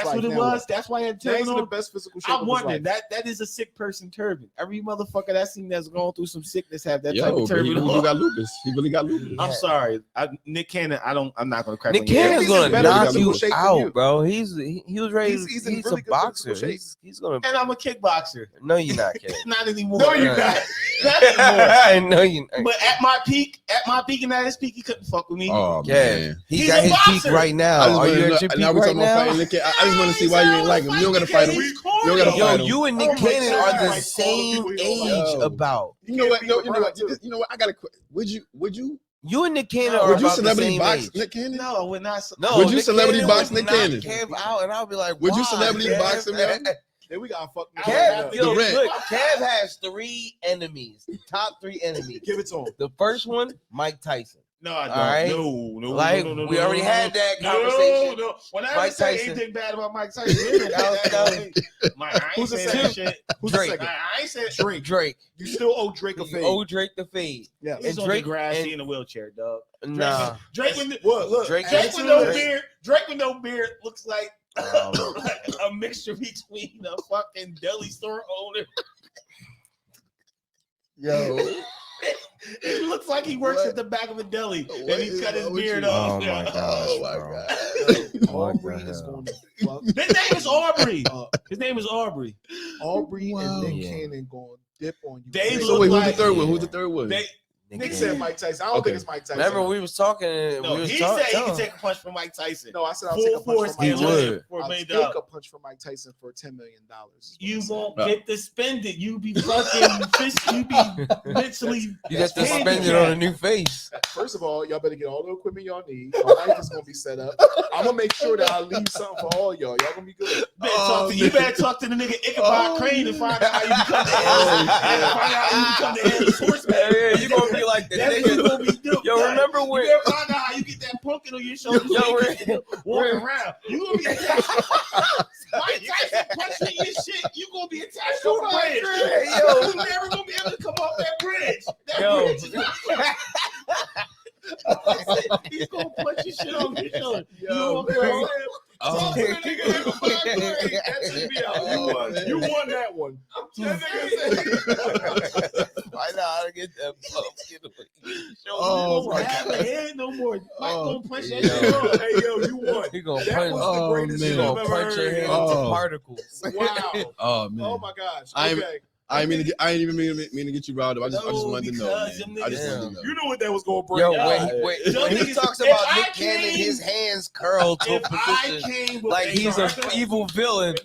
what it was. That's why I had turban on. The best physical shape. I'm wondering that is a sick person turban. Every motherfucker that seen that's going through some sickness have that type of turban. He got lupus. He really got lupus. I'm sorry, Nick Cannon. I'm not gonna crack. Nick Cannon's gonna knock you out, bro. He was ready. He's a boxer. He's gonna. And I'm a kickboxer. No, you're not, Kid. Not anymore. No, you're not. Not anymore. I know you. But at my peak and at his peak, he couldn't fuck with me. Oh man, he got his peak right now. Are you at your peak right now? I just want to see why you ain't like him. You don't gotta fight him. You don't gotta fight him. You and Nick Cannon are the same age about. You know what? You know what? I gotta quit. Would you? You and Nick Cannon are about the same age. Nick Cannon? No, we're not. No, would you celebrity box Nick Cannon? Kev out, and I'll be like, would you celebrity box him? Then we gotta fuck. Kev, look, Kev has 3 enemies. Top 3 enemies. Give it to him. The first one, Mike Tyson. No, I don't. Right? No. Like we already had that conversation. No. When I say anything bad about Mike Tyson, who's the second shit? Who's Drake. The second? I ain't said Drake. You still owe Drake a fade. Owe Drake the fade. Yeah. And Drake grassy in a wheelchair, dog. Nah. Drake with no beard looks like a mixture between a fucking deli store owner. Yo. It looks like he works at the back of a deli and he cut his beard off. Oh my gosh, Aubrey is going to fuck. His name is Aubrey. His name is Aubrey. Aubrey and Nick Cannon going to dip on you. They so wait, who's the third one? Who's the third one? Nick said Mike Tyson. I don't think it's Mike Tyson. Remember we was talking. No, he said he can take a punch from Mike Tyson. No, I said I'll take a punch from Mike Tyson. I'll take a punch from Mike Tyson for $10 million. You won't get to spend it. You be fucking you be mentally. You get to spend it on a new face. First of all, y'all better get all the equipment y'all need. My mic is gonna be set up. I'm gonna make sure that I leave something for all y'all. Y'all gonna be good. You better talk to the nigga Ichabod Crane and find out how you become the head of the sportsman. Yeah, you gonna be like the nigga. Gonna be dope. Yo, remember when? You ever find out how you get that pumpkin on your shoulder? Walking around, you gonna be attached. Mike Tyson punching your shit. You gonna be attached to a bridge. Yo, you never gonna be able to come off that bridge. That bridge is he's gonna punch your shit on your shoulder. Yo, you won that one. I know how to get that pumpkin. Oh my God! Head no more. Mike gonna punch that shit on. Hey yo, you won. He gonna that punch. Was the greatest He gonna punch your head into particles. Wow. Oh man. Oh my gosh. Okay. I ain't even mean to get you riled up. I just wanted to know. Man. I just wanted to know. You know what that was going to bring. Yo, wait. When he talks about Nick Cannon, his hands curled to a position like he's an evil villain.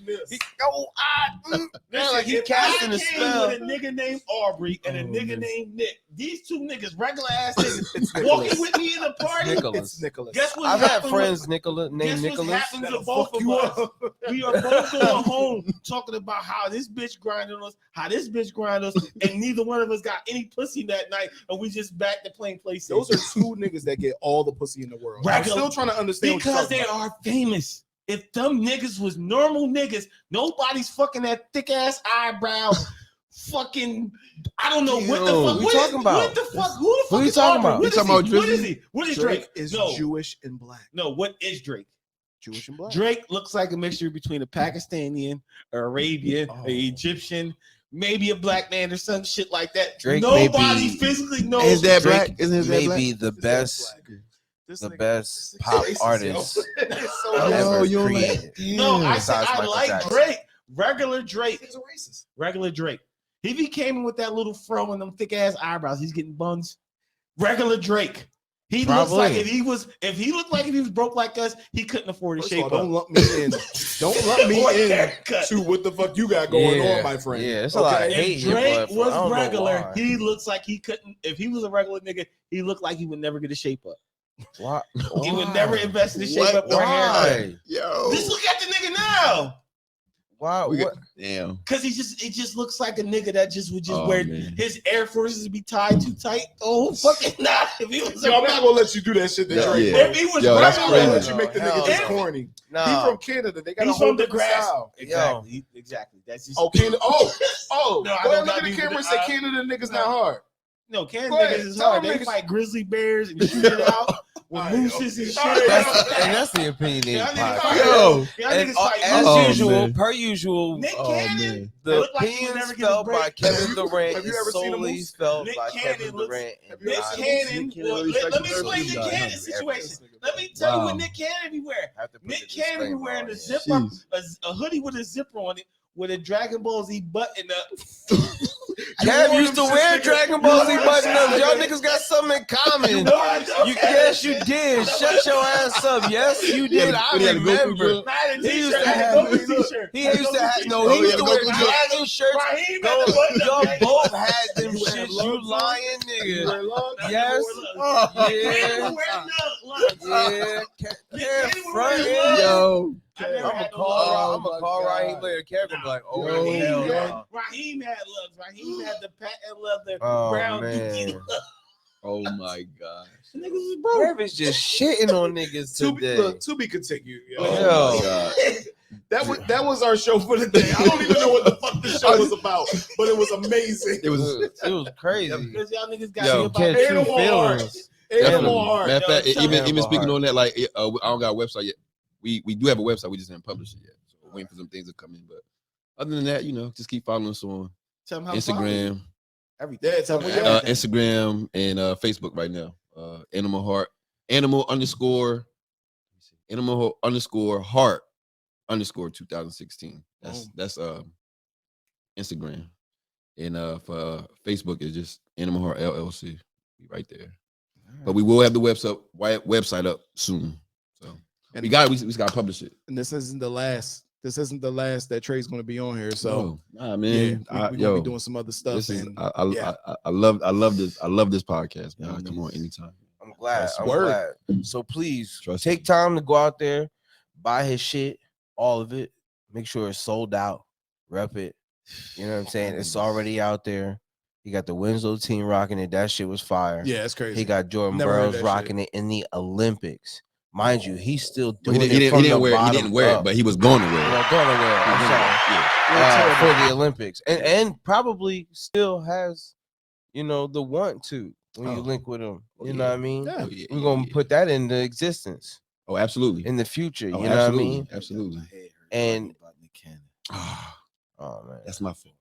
Like he casting a spell. With a nigga named Aubrey and a nigga named Nick. These two niggas, regular ass niggas, walking with me in the party. It's Nicholas. Guess what? I've had friends named Nicholas. Guess what happens to both of us? We are both going home talking about how this bitch grinded on us, how this bitch grinded us, and neither one of us got any pussy that night, and we just back to playing PlayStation. Those are two niggas that get all the pussy in the world. I'm still trying to understand because they are famous. If them niggas was normal niggas, nobody's fucking that thick ass eyebrow. Fucking, I don't know what the fuck. What are you talking about? What the fuck? Who the fuck is talking about? What is he? What is Drake? Is Jewish and black. No, what is Drake? Jewish and black. Drake looks like a mixture between a Pakistani, Arabian, an Egyptian, maybe a black man or some shit like that. Drake nobody physically knows. Is that Drake black? Isn't his maybe the best? The best pop artist ever created. No, I said I like Jackson. Drake. Regular Drake. He's a racist. Regular Drake. If he came in with that little fro and them thick ass eyebrows, he's getting buns. Regular Drake. He looks like if he was broke like us, he couldn't afford a shape. Don't lump me in. Don't lump me in to what the fuck you got going on, my friend. Yeah, it's a lot of hate. If Drake was regular, he looks like he couldn't. If he was a regular nigga, he looked like he would never get a shape up. Why? He would never invest in the shape up or haircut. Yo, just look at the nigga now. Wow. Damn. Because it just looks like a nigga that just would wear his Air Forces be tied too tight. Oh fucking nah. If he was I'm not gonna let you do that shit. If he was regular, let you make the nigga just corny. No. He's from Canada. They got a whole different style. Exactly. That's just Canada. Oh. No, go ahead, look at the camera and say Canada niggas not hard. No, Canada niggas is hard. They fight grizzly bears and shoot it out with mooses and shit. That's the Opinionated podcast. Yo, per usual, Nick Cannon, the opinions spelled by Kevin Durant is solely spelled by Kevin Durant. Nick Cannon, let me explain Nick Cannon's situation. Let me tell you what Nick Cannon be wearing. Nick Cannon be wearing a zipper, a hoodie with a zipper on it, with a Dragon Ball Z button up. Kev used to wear Dragon Ball Z button ups. Y'all niggas got something in common. Yes, you did. Shut your ass up. Yes, you did. I remember. He used to have. He used to wear dragon shirts. Y'all both had them shits. You lying nigga. Yes. Yeah. Front end. Yo. I'm gonna call Raheem later. Kevin like, hell no. Raheem had looks. Raheem had the patent leather brown. Man. Oh my gosh. Niggas is broke. Kevin's just shitting on niggas today. To be continued. Yo. That was our show for the day. I don't even know what the fuck the show was about, but it was amazing. It was crazy. Because y'all niggas got animal heart. Matter of fact, even speaking on that, like I don't got a website yet. We do have a website. We just haven't published it yet. So we're waiting for some things to come in. But other than that, just keep following us on Instagram. Every day. Instagram and Facebook right now. Animal Heart. Animal _heart _ 2016. That's Instagram. And for Facebook it's just Animal Heart LLC. right there. But we will have the website up soon. So and we got to publish it. And this isn't the last. This isn't the last that Trae's going to be on here. So, man, we're going to be doing some other stuff. I love this. I love this podcast, man. Come on, anytime. I'm glad. So please take time to go out there, buy his shit, all of it. Make sure it's sold out. Rep it. You know what I'm saying? It's already out there. He got the Winslow team rocking it. That shit was fire. Yeah, it's crazy. He got Jordan Burroughs rocking it in the Olympics. Mind you, he's still doing it. He didn't wear it, but he was going to wear it. I'm sorry. For the Olympics. And probably still has, the want to when you link with him. You know what I mean? Yeah. We're going to put that into existence. Oh, absolutely. In the future. You know what I mean? Absolutely. And oh man, that's my fault.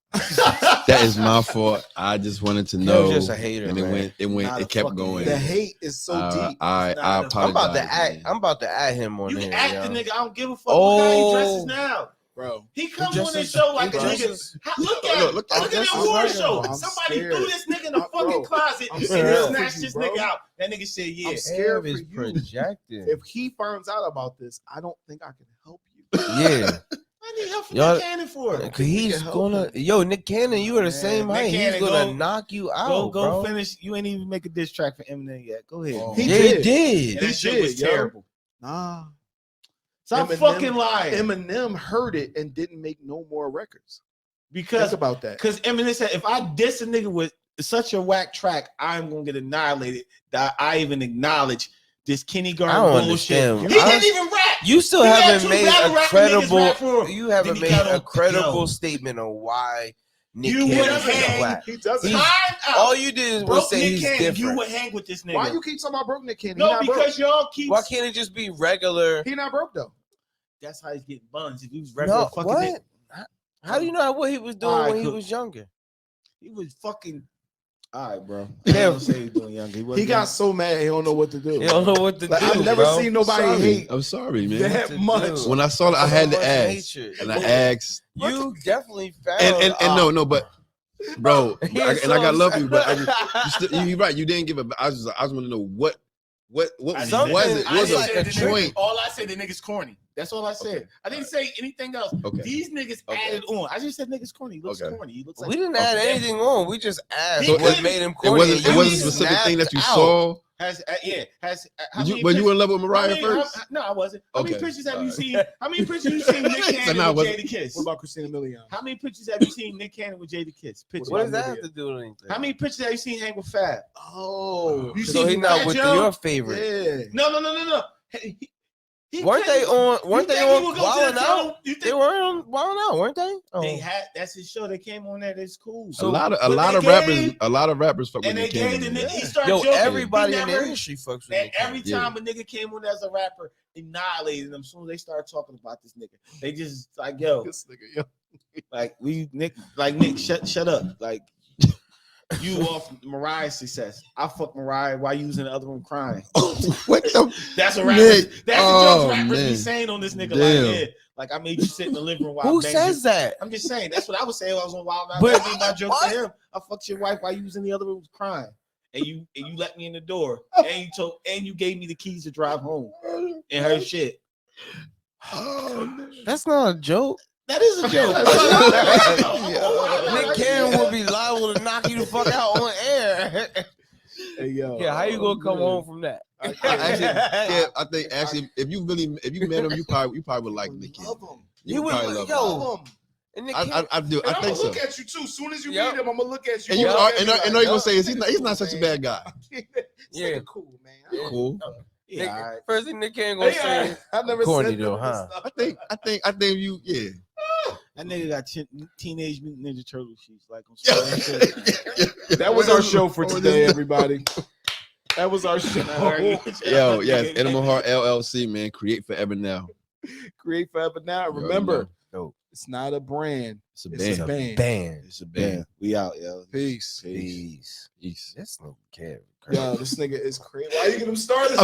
That is my fault. I just wanted to know. You're just a hater, and it kept going. The hate is so deep. I apologize. I'm about to add him on. You can act the nigga. I don't give a fuck. Look how he dresses now, bro. He comes on this show like a nigga. Look at the award show. Somebody threw this nigga in the fucking closet and snatched this nigga out. That nigga said, "Yeah." I'm scared for you. Projected. If he finds out about this, I don't think I can help you. Yeah. I need help from Nick Cannon for it. He's gonna, Nick Cannon, you are the same height. He's gonna knock you out. Go finish. You ain't even make a diss track for Eminem yet. Go ahead. He did. And that shit was terrible. Nah. Stop fucking lying. Eminem heard it and didn't make no more records. Because think about that. Because Eminem said, if I diss a nigga with such a whack track, I'm gonna get annihilated. That I even acknowledge this Kenny Garden bullshit. He didn't even rap. You still haven't made a credible. You haven't made a credible statement on why Nick Cannon is black. He doesn't. All you did was say he's different. You would hang with this nigga. Why you keep talking about broke Nick Cannon? No, because y'all keep. Why can't it just be regular? He not broke though. That's how he's getting buns. If he was regular fucking. What? How do you know what he was doing when he was younger? He was fucking. All right, bro. Yeah. Say he's doing younger. He got so mad he don't know what to do. He don't know what to do. I've never seen nobody hate. I'm sorry, man. That much. When I saw it, I had to ask, and I asked. You definly found. And no, but bro, I got love you, but you're right. You didn't give a. I just want to know what was it? Was a point? All I said, the nigga's corny. That's all I said. Okay. I didn't say anything else. Okay. These niggas added on. I just said niggas corny. He looks corny. He looks like we didn't add anything on. We just asked what made him corny. It wasn't a specific thing that you saw. But you were in love with Mariah first? No, I wasn't. How many pictures have you seen? How many pictures you seen Nick Cannon with Jadakiss? What about Christina Milian? How many pictures have you seen Nick Cannon with Jadakiss? What does that have to do with anything? How many pictures have you seen hang with Fab? Oh, so he's not with your favorite. Yeah. No. Weren't they on Wildin' Out? They weren't on Wildin' Out, weren't they? Oh. They had. That's his show. They came on that. It's cool. So a lot of rappers fuck with Nick Cannon. Everybody in the industry fucks with Nick Cannon. Every time a nigga came on as a rapper, annihilated them. As soon as they start talking about this nigga, they just like this nigga, yo. Like Nick, shut up. Like you off Mariah's success. I fuck Mariah while you was in the other room crying. What the? That's what rappers. That's what rappers be saying on this nigga. Like I made you sit in the living room while. Who says that? I'm just saying. That's what I would say. I was on Wild Out. But my joke to him. I fucked your wife while you was in the other room crying, and you let me in the door, and you gave me the keys to drive home, and her shit. That's not a joke. That is a joke. Nick Cannon would be liable to knock you the fuck out on air. Hey, yo. Yeah, how you gonna come home from that? I think actually, if you met him, you probably would like Nick Cannon. You would probably love him. I do. I think so. I'm gonna look at you too. As soon as you meet him, I'm gonna look at you. And you're gonna say he's not such a bad guy. Yeah, cool, man. Cool. Yeah, first thing Nick Cannon gonna say, I never corny said though, huh? I think you, yeah. That nigga got Teenage Mutant Ninja Turtle sheets like on. That was our show for today, everybody. That was our show. Yo, yes, Animal Heart LLC, man. Create forever now. Create forever now. Remember, it's not a brand. It's a band. It's a band. We out, yo. Peace. This nigga care. Yo, this nigga is crazy. Why you get him started?